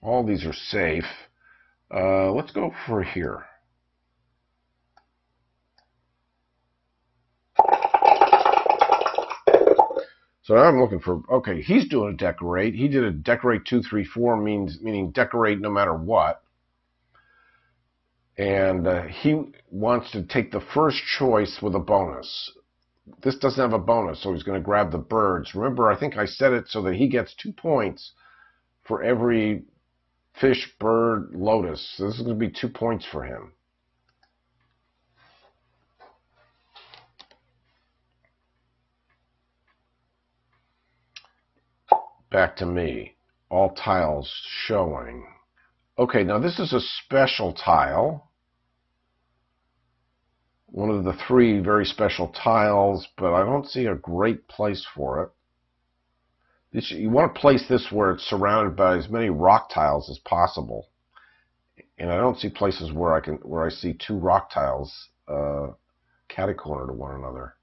All these are safe. Let's go for here. So now I'm looking for, okay, he's doing a decorate. He did a decorate 2, 3, 4, meaning decorate no matter what. And he wants to take the first choice with a bonus. This doesn't have a bonus, so he's going to grab the birds. Remember, I think I set it so that he gets 2 points for every fish, bird, lotus. So this is going to be 2 points for him. Back to me. All tiles showing. Okay, now this is a special tile. One of the 3 very special tiles, but I don't see a great place for it. You want to place this where it's surrounded by as many rock tiles as possible. And I don't see places where I see 2 rock tiles catty-corner to one another.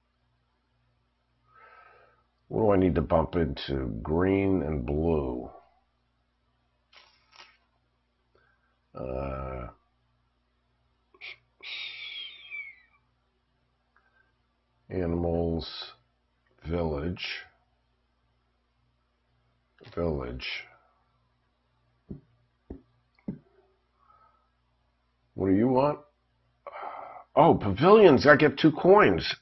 What do I need to bump into? Green and blue. Animals, village. What do you want? Oh, pavilions. I get 2 coins.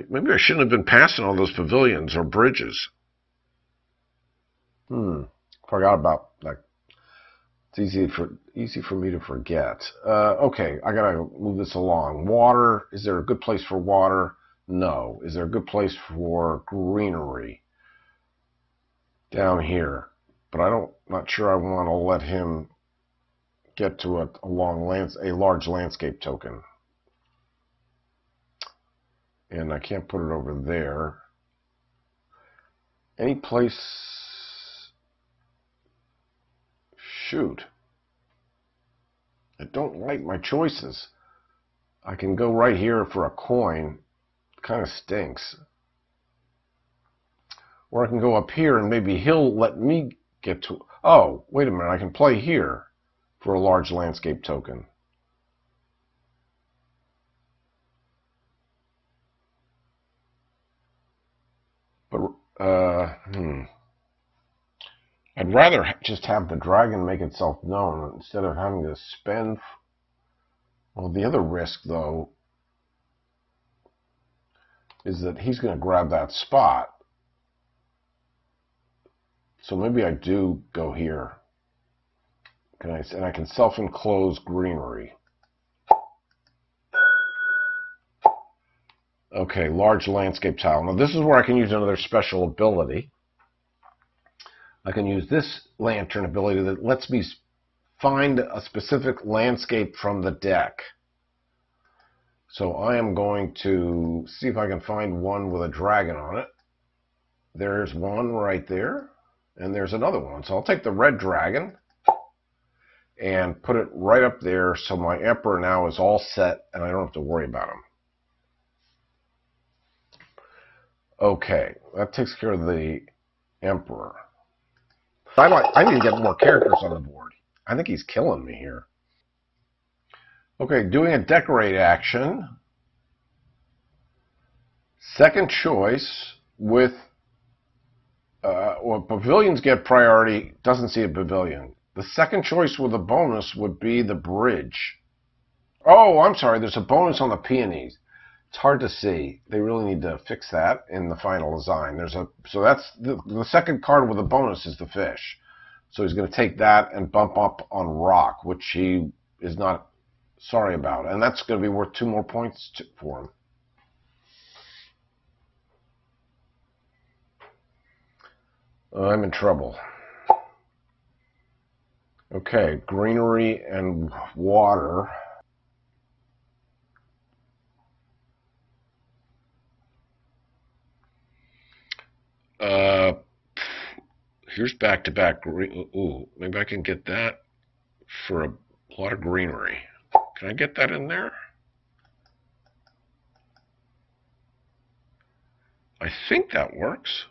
Maybe I shouldn't have been passing all those pavilions or bridges. Forgot about that. It's easy for me to forget. Okay, I gotta move this along. Water. Is there a good place for water? No. Is there a good place for greenery? Down here. But not sure I want to let him get to a large landscape token. And I can't put it over there. Any place... Shoot. I don't like my choices. I can go right here for a coin. It kind of stinks. Or I can go up here and maybe he'll let me get to... Oh, wait a minute. I can play here for a large landscape token. But, I'd rather just have the dragon make itself known instead of having to spend... Well, the other risk, though, is that he's going to grab that spot. So maybe I do go here. And I can self-enclose greenery. Okay, large landscape tile. Now this is where I can use another special ability. I can use this lantern ability that lets me find a specific landscape from the deck. So I am going to see if I can find one with a dragon on it. There's one right there, and there's another one. So I'll take the red dragon and put it right up there so my emperor now is all set and I don't have to worry about him. Okay, that takes care of the emperor. I need to get more characters on the board. I think he's killing me here. Okay, doing a decorate action. Second choice with, well, pavilions get priority, doesn't see a pavilion. The second choice with a bonus would be the bridge. Oh, I'm sorry, there's a bonus on the peonies. It's hard to see. They really need to fix that in the final design. So that's the second card with a bonus is the fish. So he's going to take that and bump up on rock, which he is not sorry about. And that's going to be worth 2 more points for him. I'm in trouble. Okay, greenery and water. Here's back-to-back green. Ooh, maybe I can get that for a lot of greenery. Can I get that in there? I think that works.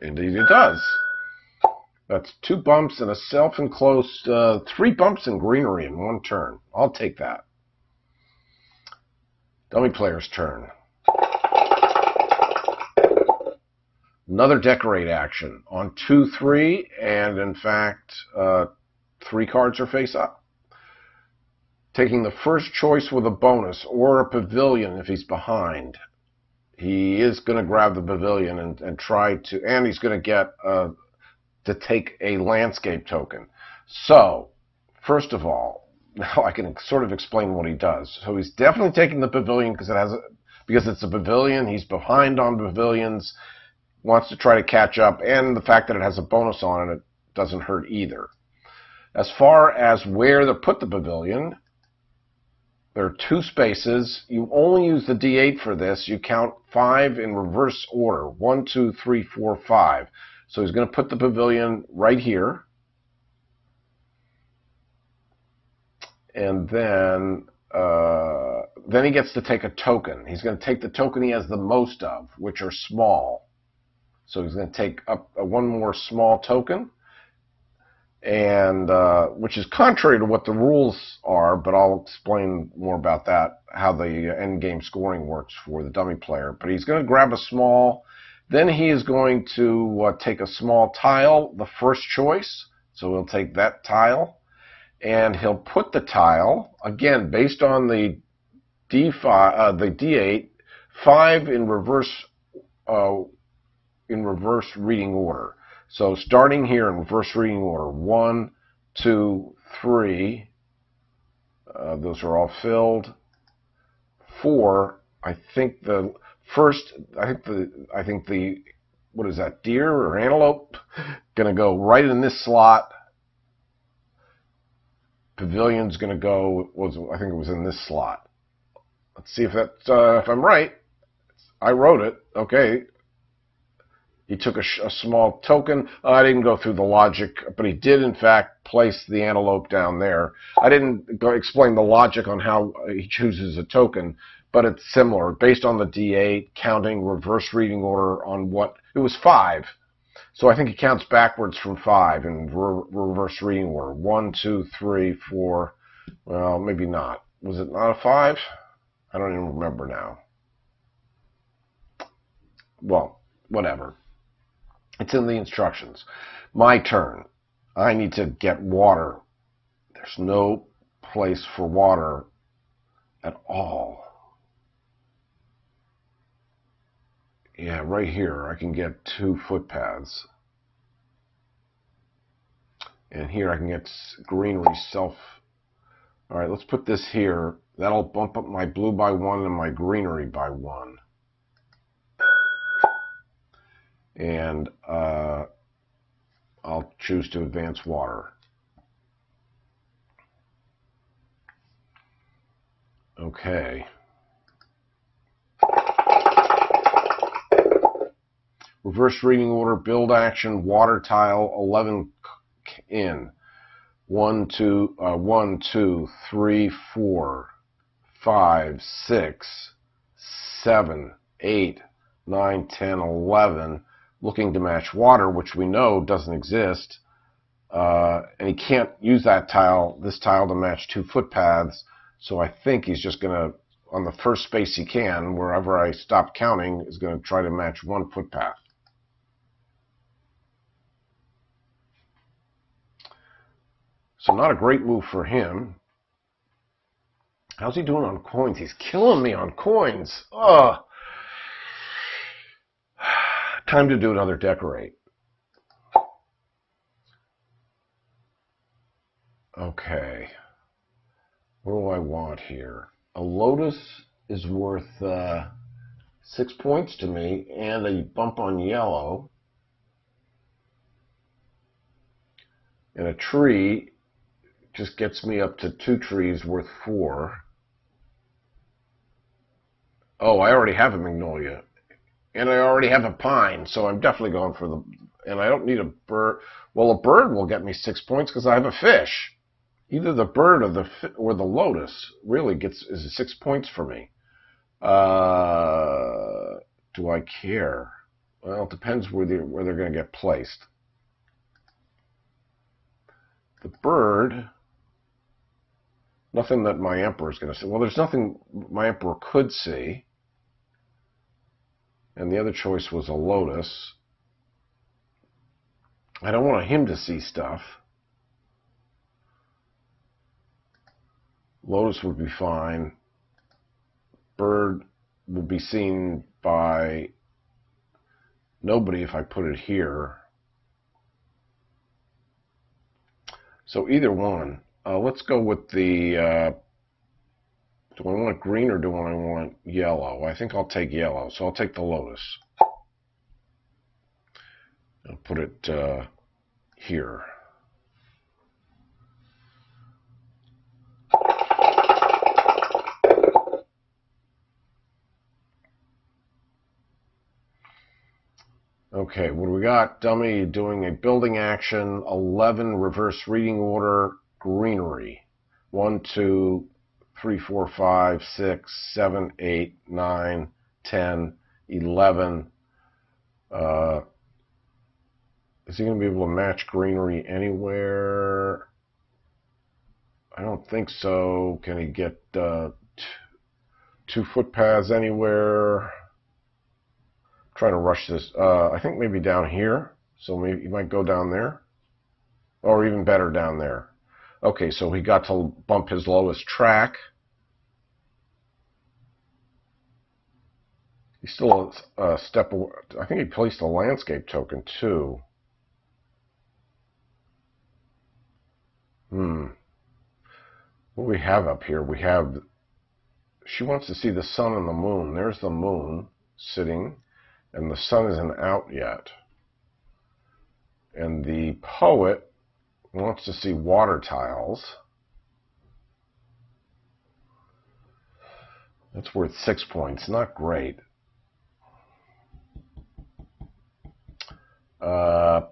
Indeed it does. That's 2 bumps and a self-enclosed, 3 bumps and greenery in 1 turn. I'll take that. Dummy player's turn. Another decorate action on 2-3, and in fact, 3 cards are face up. Taking the first choice with a bonus or a pavilion if he's behind. He is going to grab the pavilion and try to, and he's going to get to take a landscape token. So, first of all, now I can sort of explain what he does. So he's definitely taking the pavilion because it's a pavilion. He's behind on pavilions, wants to try to catch up, and the fact that it has a bonus on it doesn't hurt either. As far as where to put the pavilion, there are 2 spaces. You only use the D8 for this. You count 5 in reverse order. 1, 2, 3, 4, 5. So he's going to put the pavilion right here. And then he gets to take a token. He's going to take the token he has the most of, which are small. So he's going to take up one more small token, and which is contrary to what the rules are, but I'll explain more about that, how the end game scoring works for the dummy player. But he's going to grab a small, then he is going to take a small tile, the first choice, so he'll take that tile, and he'll put the tile, again, based on the D8, 5 in reverse reading order. So starting here in reverse reading order, 1, 2, 3, those are all filled. 4, I think the what is that, deer or antelope, gonna go right in this slot. Pavilion's gonna go, I think it was in this slot. Let's see if I'm right. I wrote it. Okay. He took a small token. I didn't go through the logic, but he did, in fact, place the antelope down there. I didn't explain the logic on how he chooses a token, but it's similar. Based on the D8, counting reverse reading order on what... It was 5. So I think he counts backwards from 5 in reverse reading order. 1, 2, 3, 4... Well, maybe not. Was it not a 5? I don't even remember now. Well, whatever. It's in the instructions. My turn. I need to get water. There's no place for water at all. Yeah, right here I can get 2 footpaths. And here I can get greenery self. All right, let's put this here. That'll bump up my blue by 1 and my greenery by 1. And I'll choose to advance water. Okay. Reverse reading order, build action, water tile, 11 in. 1, 2, 3, 4, 5, 6, 7, 8, 9, 10, 11. Looking to match water, which we know doesn't exist, and he can't use that tile, this tile, to match 2 footpaths. So I think he's just going to, on the first space he can, wherever I stop counting, is going to try to match 1 footpath. So not a great move for him. How's he doing on coins? He's killing me on coins. Ugh. Time to do another decorate. Okay. What do I want here? A lotus is worth 6 points to me, and a bump on yellow. And a tree just gets me up to 2 trees worth 4. Oh, I already have a magnolia. And I already have a pine, so I'm definitely going for the... And I don't need a bird. Well, a bird will get me 6 points because I have a fish. Either the bird or the lotus really is 6 points for me. Do I care? Well, it depends where they're going to get placed. The bird... Nothing that my emperor is going to see. Well, there's nothing my emperor could see. And the other choice was a lotus. I don't want him to see stuff. Lotus would be fine. Bird would be seen by nobody if I put it here. So either one. Let's go with the... do I want green or do I want yellow? I think I'll take yellow, so I'll take the lotus. I'll put it here. Okay, what do we got? Dummy doing a building action, 11 reverse reading order, greenery. 1, 2, 3, 4, 5, 6, 7, 8, 9, 10, 11. Is he going to be able to match greenery anywhere? I don't think so. Can he get 2 footpaths anywhere? Trying to rush this. I think maybe down here. So maybe he might go down there. Or even better, down there. Okay, so he got to bump his lowest track. He's still a step away. I think he placed a landscape token too. What do we have up here? We have... She wants to see the sun and the moon. There's the moon sitting. And the sun isn't out yet. And the poet wants to see water tiles. That's worth 6 points. Not great. I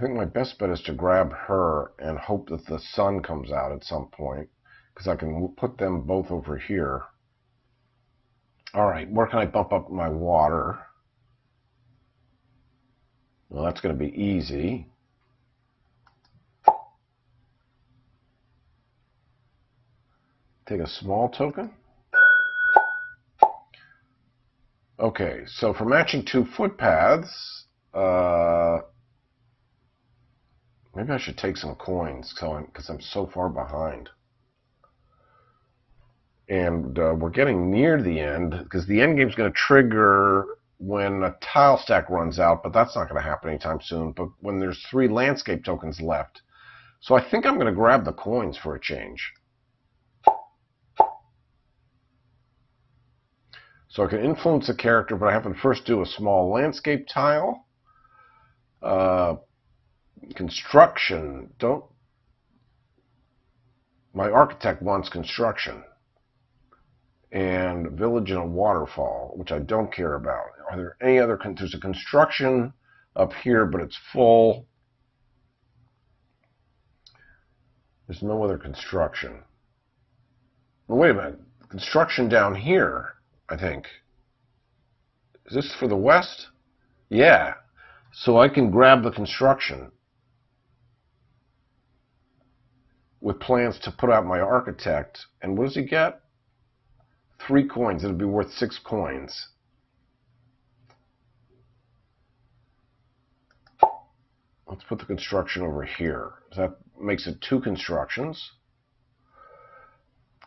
think my best bet is to grab her and hope that the sun comes out at some point, because I can put them both over here. All right, where can I bump up my water? Well, that's going to be easy. Take a small token. Okay, so for matching 2 footpaths, maybe I should take some coins because I'm so far behind. And we're getting near the end, because the end game is going to trigger when a tile stack runs out, but that's not going to happen anytime soon. But when there's 3 landscape tokens left. So I think I'm going to grab the coins for a change. So I can influence a character, but I have to first do a small landscape tile. Construction. My architect wants construction. And village and a waterfall, which I don't care about. Are there any other... There's a construction up here, but it's full. There's no other construction. Well, wait a minute. Construction down here, I think. Is this for the west? Yeah. So I can grab the construction with plans to put out my architect. And what does he get? 3 coins. It'll be worth 6 coins. Let's put the construction over here. That makes it 2 constructions.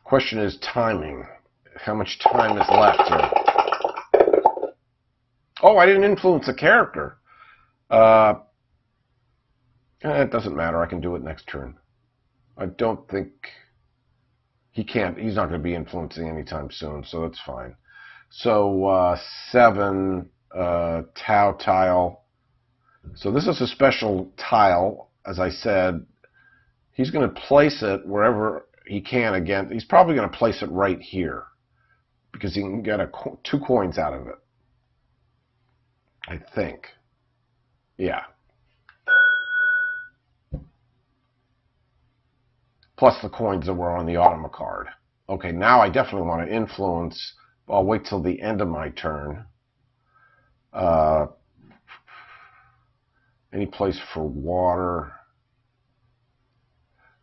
Question is timing. How much time is left here? Oh, I didn't influence a character. It doesn't matter. I can do it next turn. I don't think... He can't. He's not going to be influencing anytime soon, so that's fine. So 7 Tau tile. So this is a special tile, as I said. He's going to place it wherever he can again. He's probably going to place it right here, because he can get 2 coins out of it. I think. Yeah. Plus the coins that were on the Automa card. Okay, now I definitely want to influence. I'll wait till the end of my turn. Any place for water.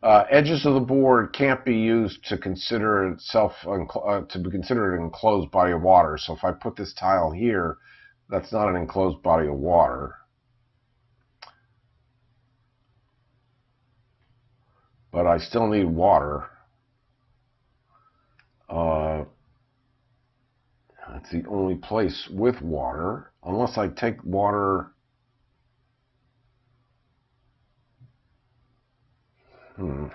Edges of the board can't be used to consider itself to be considered an enclosed body of water. So if I put this tile here, that's not an enclosed body of water. but I still need water. It's the only place with water, unless I take water. Can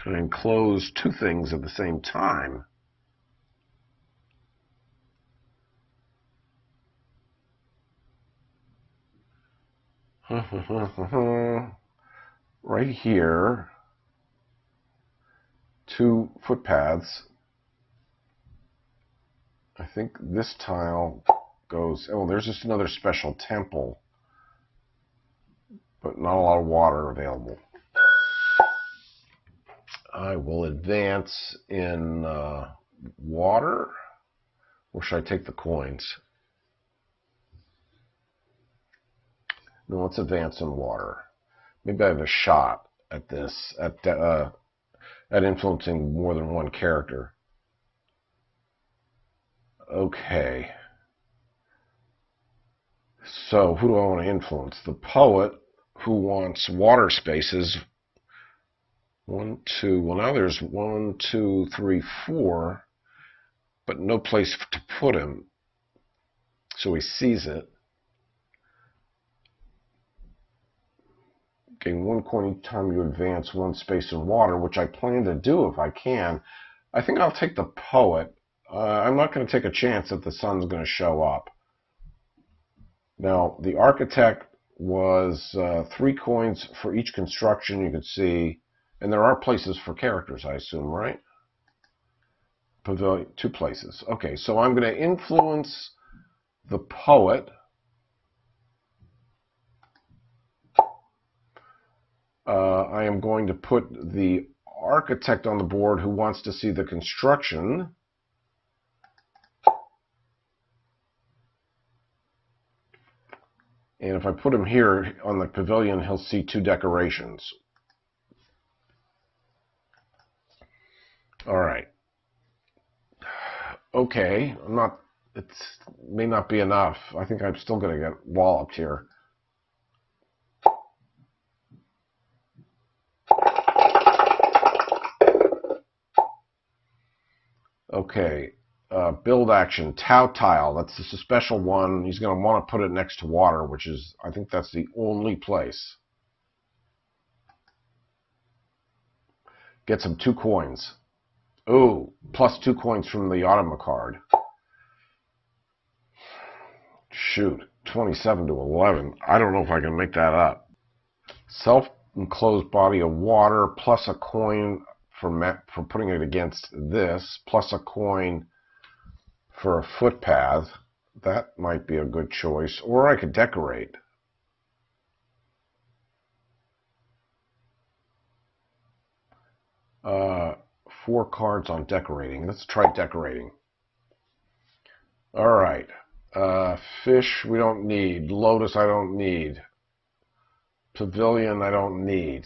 I enclose two things at the same time? Right here, two footpaths. I think this tile goes, oh, there's just another special temple, but not a lot of water available. I will advance in water, or should I take the coins? No, let's advance in water. Maybe I have a shot at this, at influencing more than one character. Okay. So who do I want to influence? The poet, who wants water spaces. 1, 2. Well, now there's 1, 2, 3, 4, but no place to put him. So he sees it. Getting 1 coin each time you advance 1 space in water, which I plan to do if I can. I think I'll take the poet. I'm not going to take a chance that the sun's going to show up. Now, the architect was 3 coins for each construction, you could see. And there are places for characters, I assume, right? Pavilion, 2 places. Okay, so I'm going to influence the poet. I am going to put the architect on the board who wants to see the construction. And if I put him here on the pavilion, he'll see 2 decorations. All right. Okay, it may not be enough. I think I'm still going to get walloped here. Okay, build action, Tau tile. That's just a special one. He's going to want to put it next to water, which is, I think that's the only place. Gets him 2 coins. Ooh, plus 2 coins from the Automa card. Shoot, 27 to 11. I don't know if I can make that up. Self-enclosed body of water plus a coin for putting it against this, plus a coin for a footpath. That might be a good choice. Or I could decorate. Uh, 4 cards on decorating. Let's try decorating. All right. Fish we don't need. Lotus I don't need. Pavilion I don't need.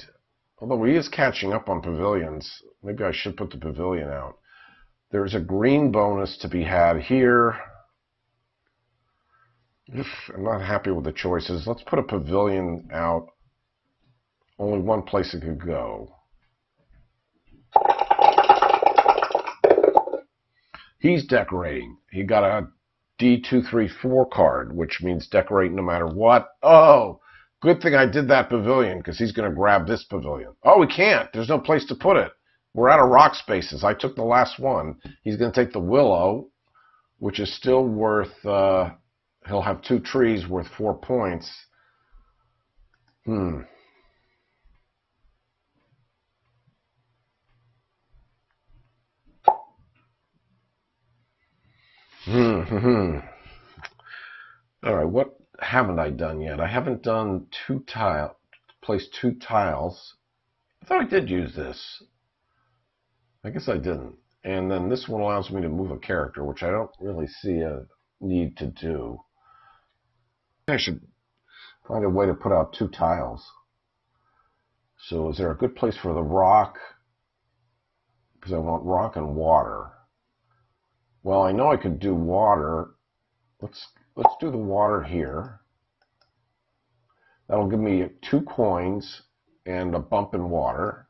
Although he is catching up on pavilions. Maybe I should put the pavilion out. There's a green bonus to be had here. I'm not happy with the choices. Let's put a pavilion out. Only one place it could go. He's decorating. He got a D234 card, which means decorate no matter what. Oh, good thing I did that pavilion, because he's going to grab this pavilion. Oh, he can't. There's no place to put it. We're out of rock spaces. I took the last one. He's going to take the willow, which is still worth, he'll have 2 trees worth 4 points. All right, what haven't I done yet? I haven't done placed 2 tiles. I thought I did use this. I guess I didn't. And then this one allows me to move a character, which I don't really see a need to do. I should find a way to put out 2 tiles. So is there a good place for the rock? Because I want rock and water. Well, I know I could do water. Let's do the water here. That'll give me 2 coins and a bump in water.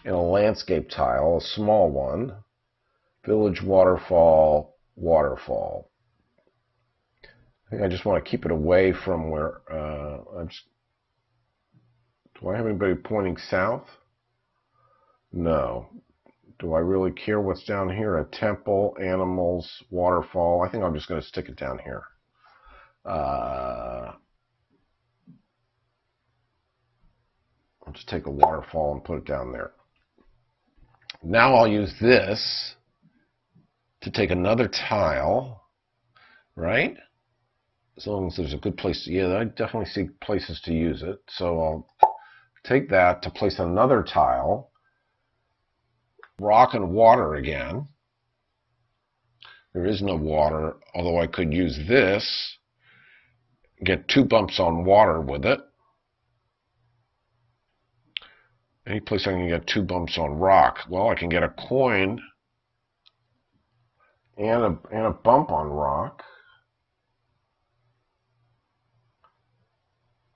And a landscape tile, a small one. Village waterfall, waterfall. I think I just want to keep it away from where do I have anybody pointing south? No. Do I really care what's down here? A temple, animals, waterfall. I think I'm just going to stick it down here. I'll just take a waterfall and put it down there. Now I'll use this to take another tile, right? As long as there's a good place. Yeah, I definitely see places to use it. So I'll take that to place another tile. Rock and water again. There is no water, although I could use this, get 2 bumps on water with it. Any place I can get 2 bumps on rock. Well, I can get a coin and a bump on rock.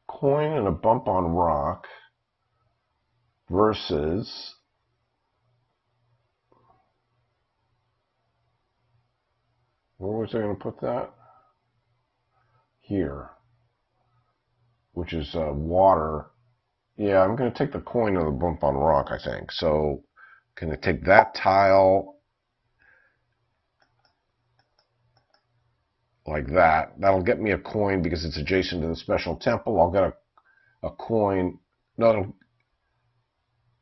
Coin and a bump on rock versus where was I going to put that? Here, which is water. Yeah, I'm going to take the coin or the bump on rock, I think. So, can I take that tile like that? That'll get me a coin because it's adjacent to the special temple. I'll get a coin. No,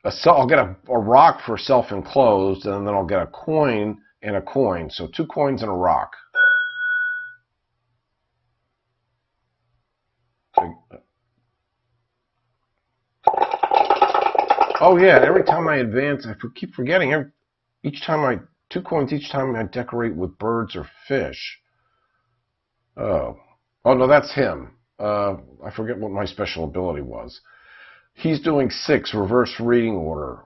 I'll get a rock for self-enclosed, and then I'll get a coin and a coin. So 2 coins and a rock. Oh yeah, every time I advance, I keep forgetting. Each time 2 coins each time I decorate with birds or fish. Oh no, that's him. I forget what my special ability was. He's doing 6, reverse reading order.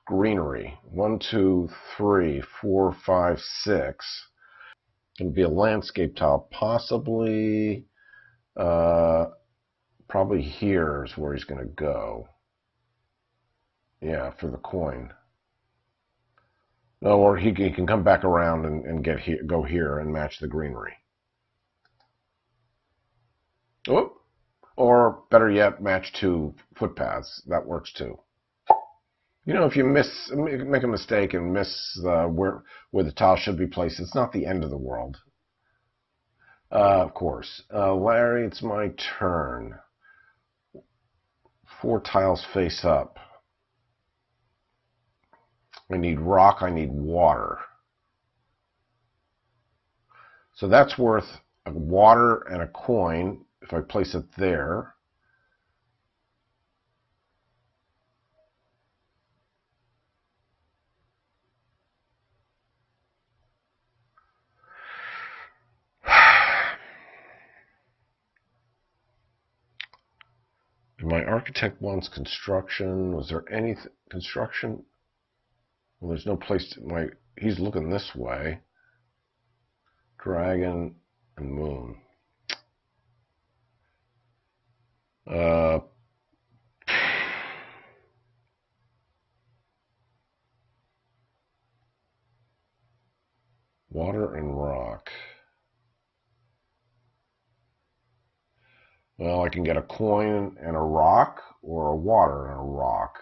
Greenery. 1, 2, 3, 4, 5, 6. Going to be a landscape tile, possibly. Probably here is where he's going to go. Yeah, for the coin. No, or he can come back around and go here and match the greenery. Oh, or better yet, match 2 footpaths. That works too. You know, if you make a mistake and miss where the tile should be placed, it's not the end of the world. Of course. Larry, it's my turn. 4 tiles face up. I need rock, I need water. So that's worth a water and a coin if I place it there. My architect wants construction. Was there any construction? Well, there's no place to he's looking this way. Dragon and moon. Water and rock. Well, I can get a coin and a rock, or a water and a rock.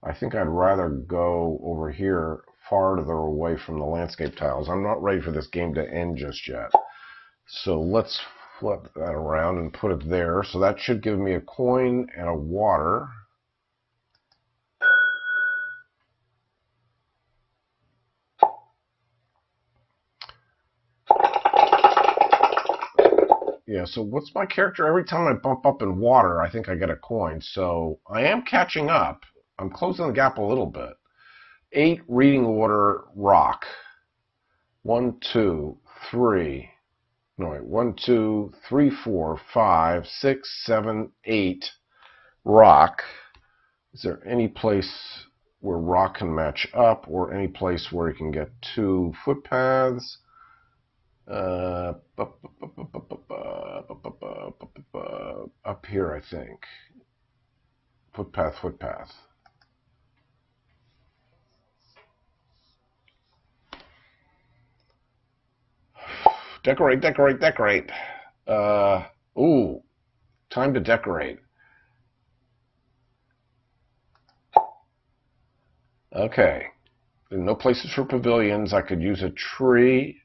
I think I'd rather go over here farther away from the landscape tiles. I'm not ready for this game to end just yet. So let's flip that around and put it there. So that should give me a coin and a water. Yeah, so what's my character? Every time I bump up in water, I think I get a coin. So I am catching up. I'm closing the gap a little bit. 8 reading order rock. 1, 2, 3. No, wait. 1, 2, 3, 4, 5, 6, 7, 8 rock. Is there any place where rock can match up, or any place where you can get 2 footpaths? Up here, I think. Footpath, footpath. Decorate, decorate, decorate. Ooh, time to decorate. Okay. There are no places for pavilions. I could use a tree.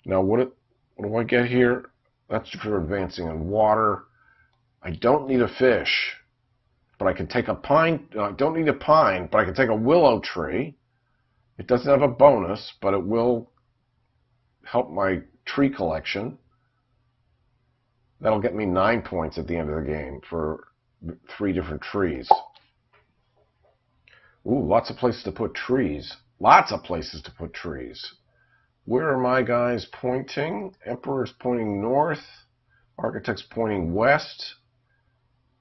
Now, what do I get here? That's for advancing in water. I don't need a fish, but I can take a pine. I don't need a pine, but I can take a willow tree. It doesn't have a bonus, but it will help my tree collection. That'll get me 9 points at the end of the game for 3 different trees. Ooh, lots of places to put trees. Lots of places to put trees. Where are my guys pointing? Emperor's pointing north. Architect's pointing west.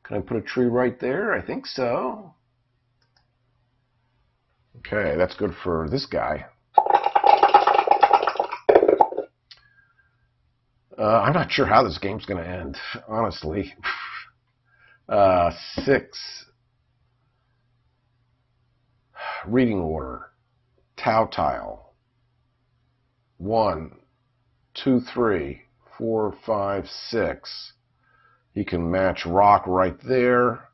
Can I put a tree right there? I think so. Okay, that's good for this guy. I'm not sure how this game's going to end, honestly. 6. Reading order. Tau tile. 1, 2, 3, 4, 5, 6. He can match rock right there.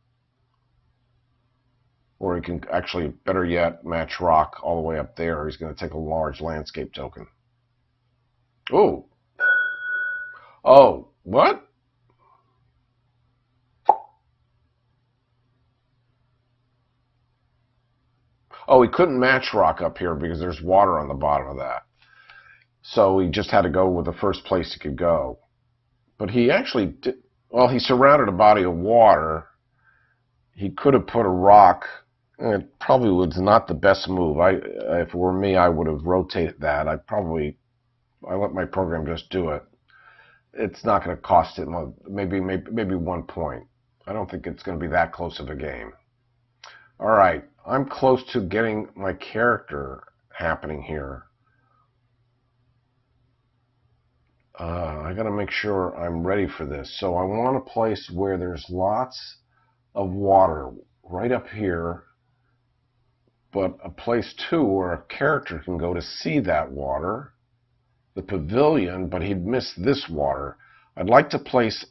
Or he can actually, better yet, match rock all the way up there. He's going to take a large landscape token. Ooh. Oh, what? Oh, he couldn't match rock up here because there's water on the bottom of that. So he just had to go with the first place he could go. But he actually did, well, he surrounded a body of water. He could have put a rock. It probably was not the best move. If it were me, I would have rotated that. I let my program just do it. It's not going to cost it maybe 1 point. I don't think it's going to be that close of a game. All right, I'm close to getting my character happening here. I got to make sure I'm ready for this. So I want a place where there's lots of water right up here, but a place too where a character can go to see that water. The pavilion, but he'd miss this water. I'd like to place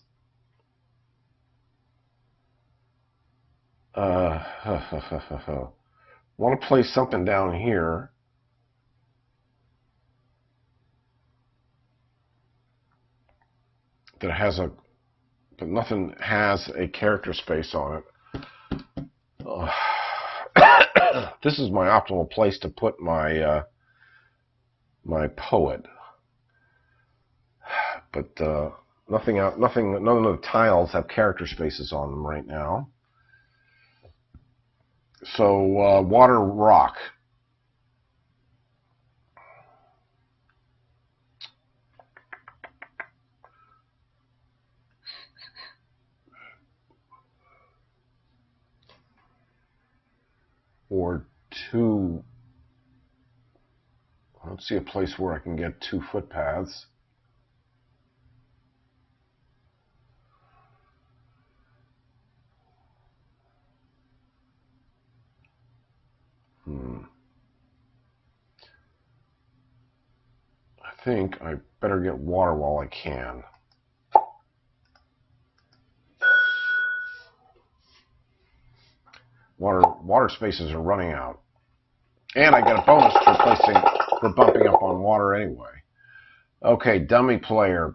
want to place something down here. That has but nothing has a character space on it. This is my optimal place to put my my poet. But none of the tiles have character spaces on them right now. So water, rock. Or 2. I don't see a place where I can get 2 footpaths. I think I better get water while I can. Water spaces are running out. And I get a bonus for bumping up on water anyway. Okay, dummy player,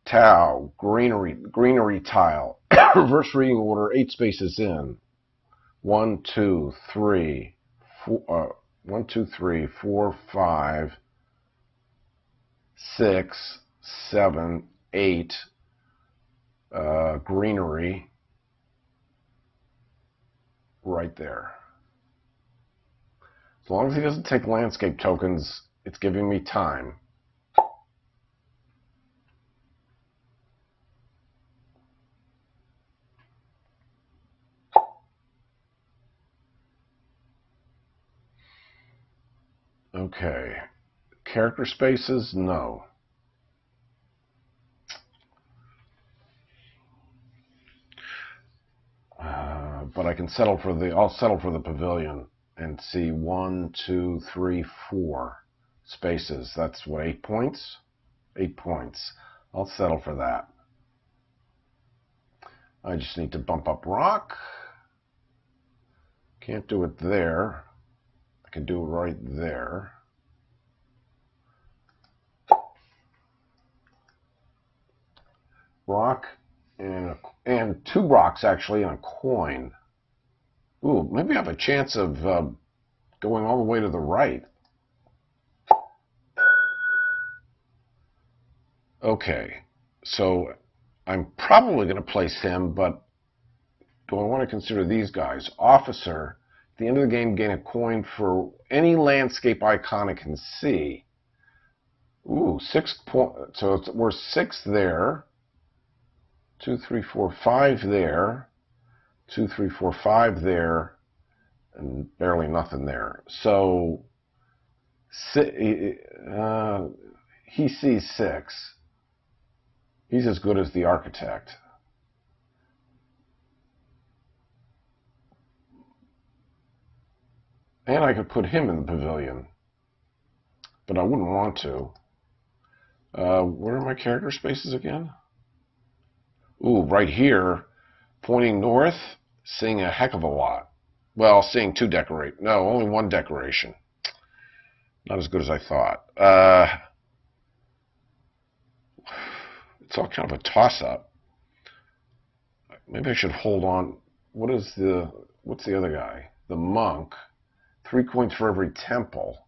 Tau, greenery tile, reverse reading order, 8 spaces in. 1, 2, 3, 4, 1, 2, 3, 4, 5, 6, 7, 8. Greenery right there. As long as he doesn't take landscape tokens, it's giving me time. Okay. Character spaces? No. but I can settle for I'll settle for the pavilion and see 1, 2, 3, 4 spaces. That's what, 8 points? 8 points. I'll settle for that. I just need to bump up rock. Can't do it there. I can do it right there. Rock and 2 rocks actually and a coin. Ooh, maybe I have a chance of going all the way to the right. Okay, so I'm probably going to place him, but do I want to consider these guys? Officer, at the end of the game, gain a coin for any landscape icon it can see. Ooh, 6 points. So we're 6 there. 2, 3, 4, 5 there. 2, 3, 4, 5 there. And barely nothing there. So he sees 6. He's as good as the architect. And I could put him in the pavilion. But I wouldn't want to. Where are my character spaces again? Ooh, right here, pointing north, seeing a heck of a lot. Well, seeing 2 decorate. No, only 1 decoration. Not as good as I thought. It's all kind of a toss-up. Maybe I should hold on. What's the other guy? The monk. 3 coins for every temple.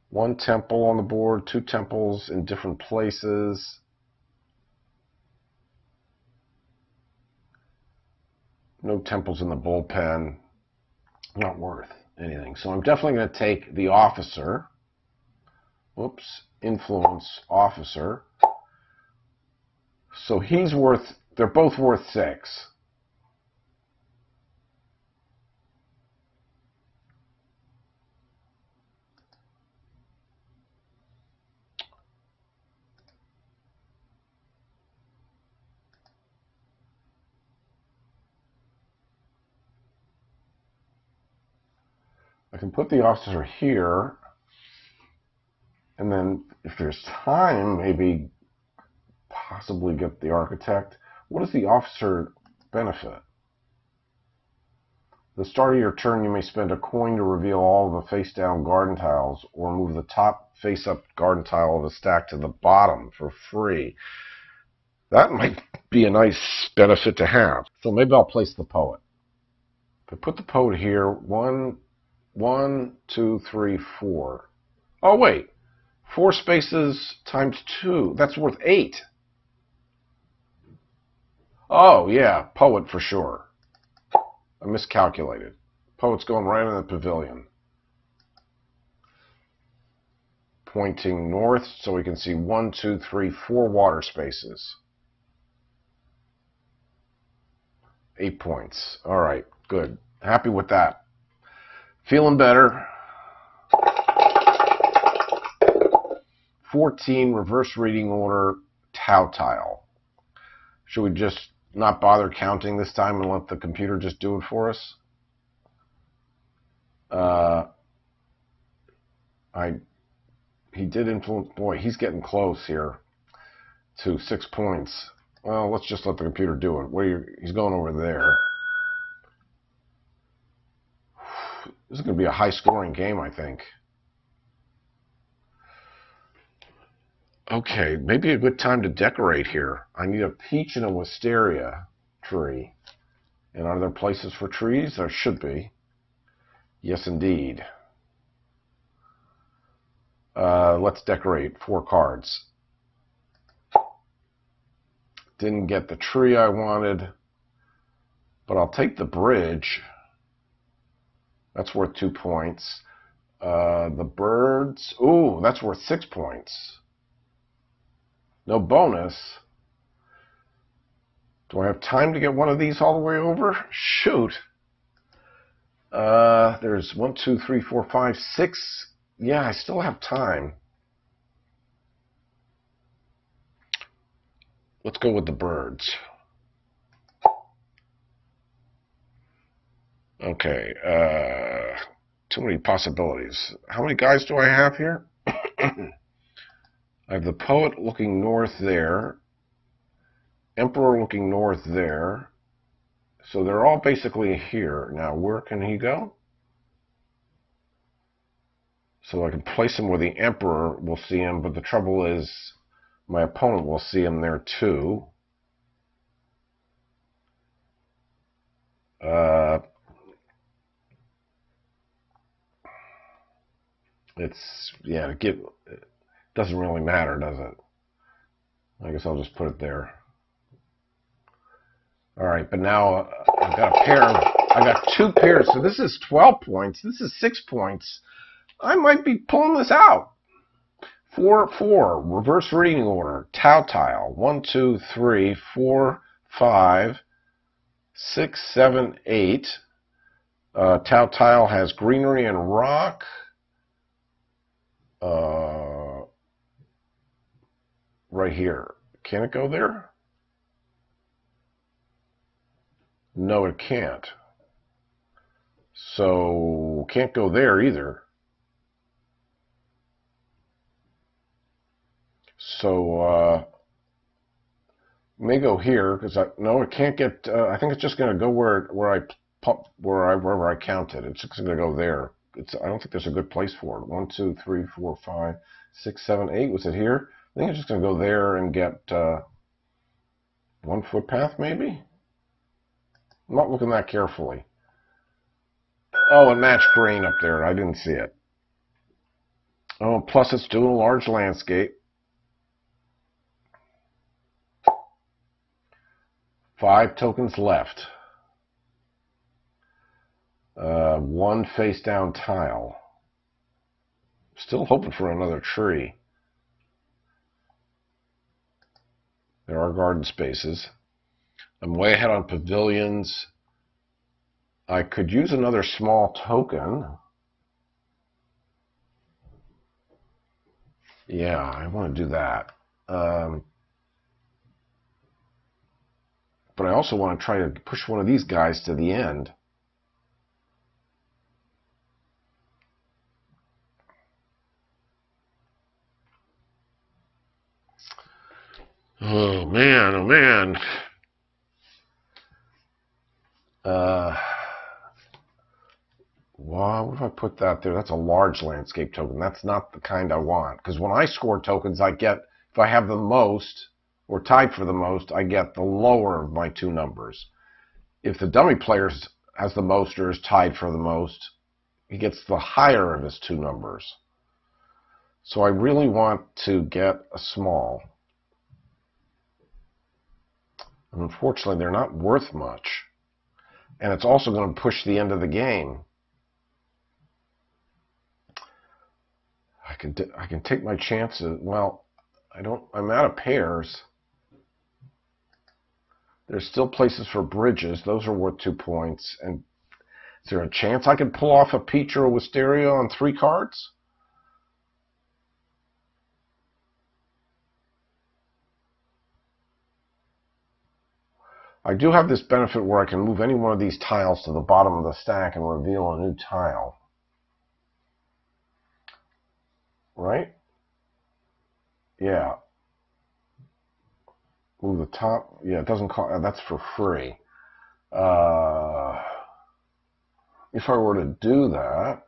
1 temple on the board, 2 temples in different places. No temples in the bullpen. Not worth anything. So I'm definitely going to take the officer. Whoops. Influence officer. So they're both worth 6. I can put the officer here, and then if there's time, maybe possibly get the architect. What does the officer benefit? At the start of your turn, you may spend a coin to reveal all of the face-down garden tiles, or move the top face-up garden tile of the stack to the bottom for free. That might be a nice benefit to have. So maybe I'll place the poet. If I put the poet here, 1, 2, 3, 4. Oh, wait. 4 spaces times 2. That's worth 8. Oh, yeah. Poet for sure. I miscalculated. Poet's going right in the pavilion. Pointing north so we can see 1, 2, 3, 4 water spaces. 8 points. All right. Good. Happy with that. Feeling better. 14, reverse reading order, Tau tile. Should we just not bother counting this time and let the computer just do it for us? He did influence. Boy, he's getting close here to 6 points. Well, let's just let the computer do it. He's going over there. This is going to be a high-scoring game, I think. Okay, maybe a good time to decorate here. I need a peach and a wisteria tree. And are there places for trees? There should be. Yes, indeed. Let's decorate 4 cards. Didn't get the tree I wanted, but I'll take the bridge. That's worth 2 points. The birds. Ooh, that's worth 6 points. No bonus. Do I have time to get one of these all the way over? Shoot. There's 1, 2, 3, 4, 5, 6. Yeah, I still have time. Let's go with the birds. Okay, too many possibilities. How many guys do I have here? I have the poet looking north there, emperor looking north there. So they're all basically here. Now, where can he go? So I can place him where the emperor will see him, but the trouble is my opponent will see him there too. It doesn't really matter, does it? I guess I'll just put it there. All right, but now I've got a pair. I got two pairs, so this is 12 points. This is 6 points. I might be pulling this out. 4, reverse reading order. Tau tile. 1, 2, 3, 4, 5, 6, 7, 8. Tau tile has greenery and rock. Right here. Can it go there? No, it can't. So, can't go there either. So, may go here because no, it can't get. I think it's just going to go wherever I counted. It's just going to go there. I don't think there's a good place for it. 1, 2, 3, 4, 5, 6, 7, 8. Was it here? I think it's just going to go there and get 1 footpath, maybe. I'm not looking that carefully. Oh, it matched green up there. I didn't see it. Oh, plus it's doing a large landscape. 5 tokens left. 1 face down tile. Still hoping for another tree. There are garden spaces. I'm way ahead on pavilions. I could use another small token. Yeah, I want to do that. But I also want to try to push one of these guys to the end. Oh man, oh man. Why would I put that there? That's a large landscape token. That's not the kind I want. Because when I score tokens, I get, if I have the most, or tied for the most, I get the lower of my 2 numbers. If the dummy player has the most or is tied for the most, he gets the higher of his 2 numbers. So I really want to get a small. And unfortunately, they're not worth much. And it's also going to push the end of the game. I can take my chances. Well, I'm out of pairs. There's still places for bridges. Those are worth 2 points. And is there a chance I could pull off a peach or a wisteria on 3 cards? I do have this benefit where I can move any one of these tiles to the bottom of the stack and reveal a new tile. Right? Yeah. Move the top. Yeah, it doesn't cost. That's for free. If I were to do that,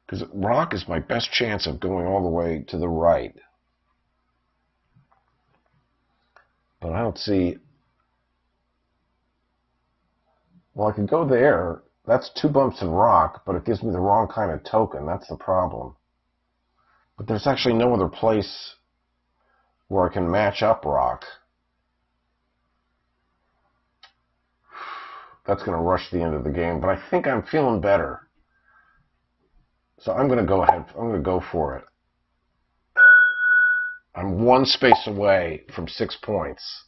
because rock is my best chance of going all the way to the right. But I don't see. Well, I could go there. That's 2 bumps in rock, but it gives me the wrong kind of token. That's the problem. But there's actually no other place where I can match up rock. That's going to rush the end of the game, but I think I'm feeling better. So I'm going to go ahead. I'm going to go for it. I'm 1 space away from 6 points.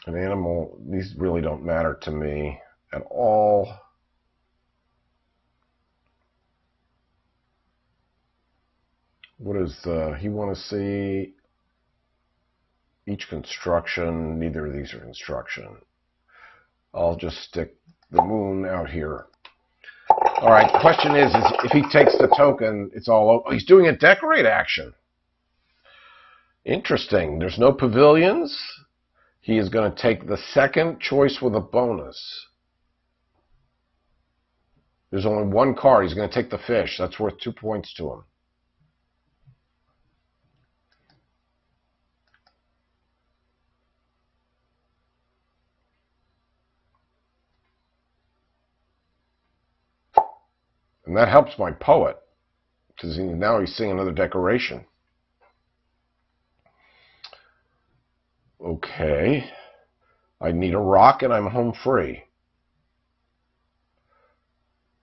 An animal, these really don't matter to me at all. What does he want to see? Each construction. Neither of these are construction. I'll just stick the moon out here. All right, the question is if he takes the token, it's all over. Oh, he's doing a decorate action. Interesting. There's no pavilions. He is going to take the second choice with a bonus. There's only one card. He's going to take the fish. That's worth 2 points to him. And that helps my poet, because now he's seeing another decoration. Okay. I need a rock and I'm home free.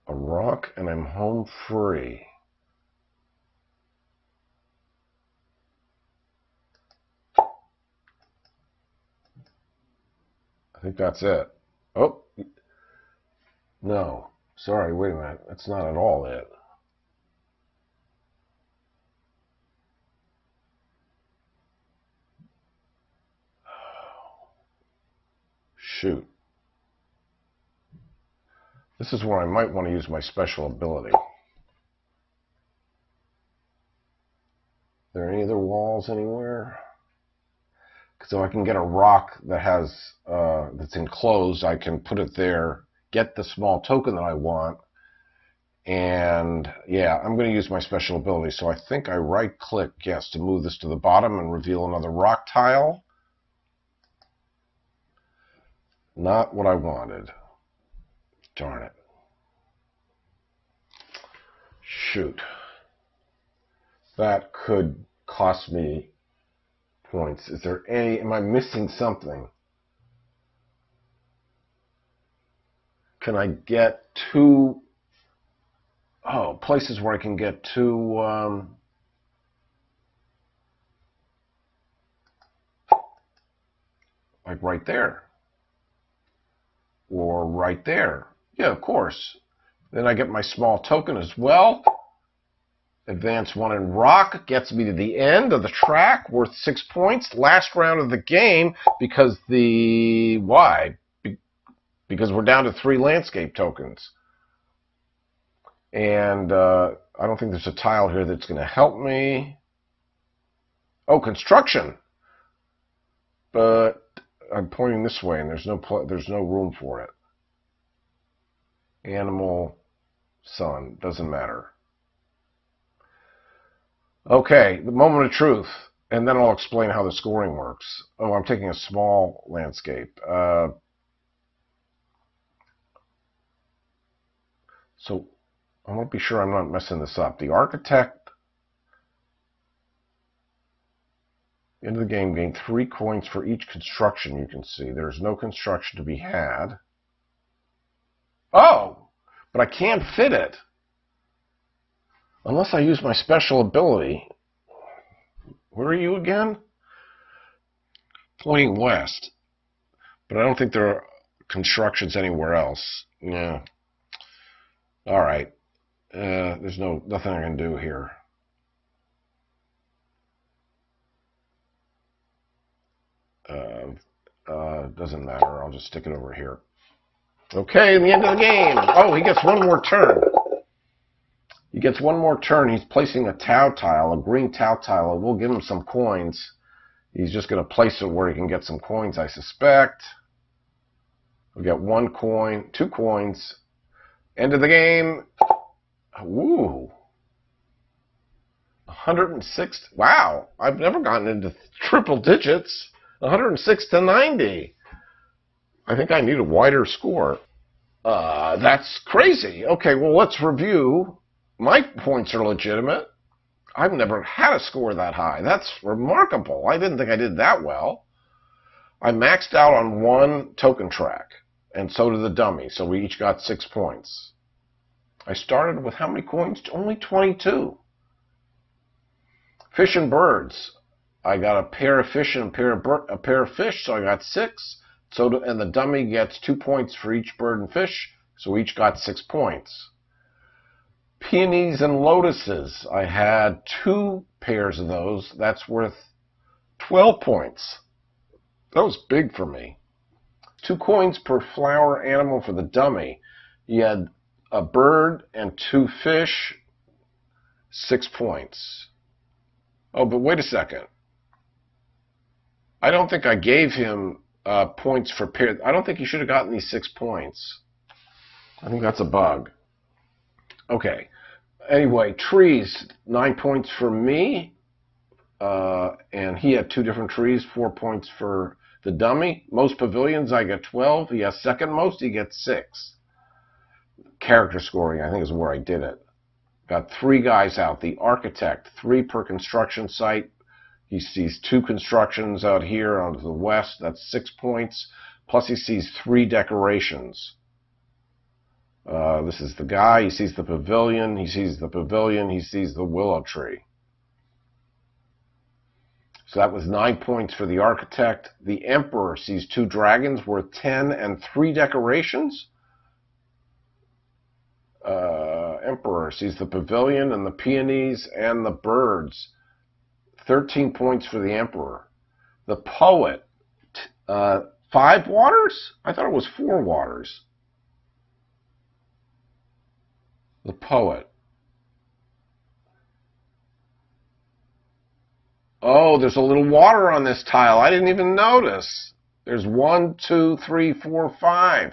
A rock and I'm home free. I think that's it. Oh, no. Sorry, wait a minute. That's not at all it. Shoot. This is where I might want to use my special ability. Are there any other walls anywhere? So I can get a rock that has that's enclosed. I can put it there, get the small token that I want, and yeah, I'm going to use my special ability. So I think I right-click, yes, to move this to the bottom and reveal another rock tile. Not what I wanted. Darn it. Shoot. That could cost me points. Is there any, am I missing something? Can I get two, places where I can get two, like right there. Or right there. Yeah, of course. Then I get my small token as well. Advance 1 in rock gets me to the end of the track, worth 6 points. Last round of the game, because why? Because we're down to 3 landscape tokens. And I don't think there's a tile here that's going to help me. Oh, construction. But I'm pointing this way, and there's no room for it. Animal, sun, doesn't matter. Okay, the moment of truth, and then I'll explain how the scoring works. Oh, I'm taking a small landscape. So I want to be sure I'm not messing this up. The architect, end of the game, gain 3 coins for each construction you can see. There's no construction to be had. Oh, but I can't fit it. Unless I use my special ability. Where are you again? Pointing west. But I don't think there are constructions anywhere else. Yeah. All right. There's nothing I can do here. Doesn't matter. I'll just stick it over here. Okay, the end of the game. Oh, he gets one more turn. He gets one more turn. He's placing a Tau tile, a green Tau tile. We'll give him some coins. He's just going to place it where he can get some coins, I suspect. We'll get 1 coin, 2 coins. End of the game. Woo. 106. Wow. I've never gotten into triple digits. 106 to 90. I think I need a wider score. That's crazy. Okay, well, let's review. My points are legitimate. I've never had a score that high. That's remarkable. I didn't think I did that well. I maxed out on 1 token track, and so did the dummy, so we each got 6 points. I started with how many coins? Only 22. Fish and birds. I got a pair of fish and a pair of fish, so I got 6. And the dummy gets 2 points for each bird and fish, so we each got 6 points. Peonies and lotuses. I had 2 pairs of those. That's worth 12 points. That was big for me. 2 coins per flower animal for the dummy. You had a bird and 2 fish, 6 points. Oh, but wait a second. I don't think I gave him points for pair. I don't think he should have gotten these 6 points. I think that's a bug. Okay. Anyway, trees, 9 points for me. And he had 2 different trees, 4 points for the dummy. Most pavilions, I get 12. He has second most, he gets 6. Character scoring, I think, is where I did it. Got 3 guys out. The architect, 3 per construction site. He sees 2 constructions out here on the west. That's 6 points. Plus he sees 3 decorations. This is the guy. He sees the pavilion. He sees the pavilion. He sees the willow tree. So that was 9 points for the architect. The emperor sees 2 dragons worth 10 and 3 decorations. Emperor sees the pavilion and the peonies and the birds. 13 points for the emperor. The poet, 5 waters? I thought it was 4 waters. The poet. Oh, there's a little water on this tile. I didn't even notice. There's 1, 2, 3, 4, 5.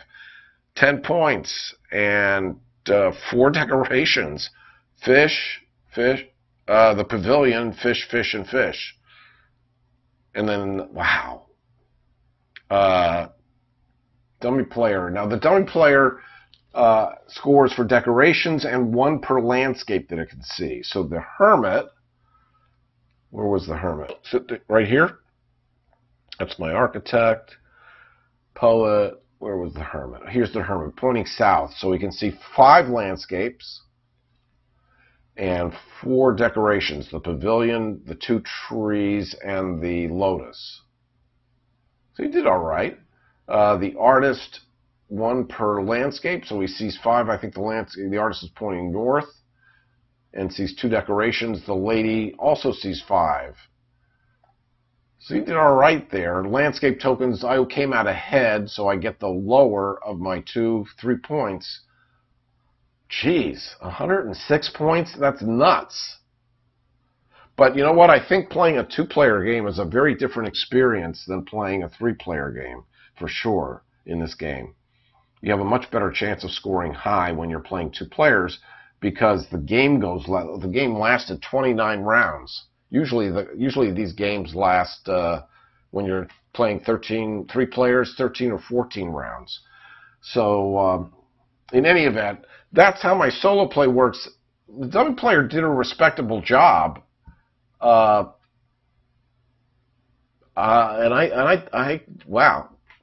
10 points. And 4 decorations. Fish, fish. The pavilion, fish, fish, and fish. And then, wow. Dummy player. Now, the dummy player scores for decorations and 1 per landscape that it can see. So the hermit, where was the hermit? Right here. That's my architect. Poet, where was the hermit? Here's the hermit, pointing south. So we can see 5 landscapes and 4 decorations. The pavilion, the 2 trees, and the lotus. So he did all right. The artist, 1 per landscape, so he sees 5. I think the artist is pointing north and sees 2 decorations. The lady also sees 5. So he did all right there. Landscape tokens, I came out ahead, so I get the lower of my 2, 3 points. Jeez, 106 points? That's nuts. But you know what? I think playing a 2-player game is a very different experience than playing a 3-player game, for sure, in this game. You have a much better chance of scoring high when you're playing 2 players because the game lasted 29 rounds. Usually these games last, when you're playing 3 players, 13 or 14 rounds. So, in any event, that's how my solo play works. The dummy player did a respectable job. Wow.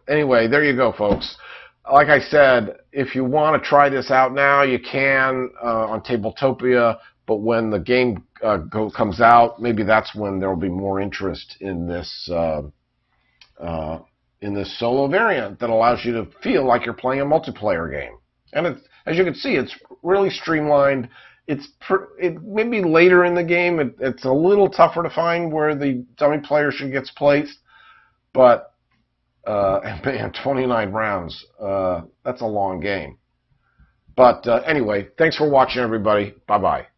Anyway, there you go, folks. Like I said, if you want to try this out now, you can on Tabletopia. But when the game comes out, maybe that's when there will be more interest in this solo variant that allows you to feel like you're playing a multiplayer game. And as you can see, it's really streamlined. It maybe later in the game, it's a little tougher to find where the dummy player should get placed. But man, 29 rounds, that's a long game. But anyway, thanks for watching, everybody. Bye-bye.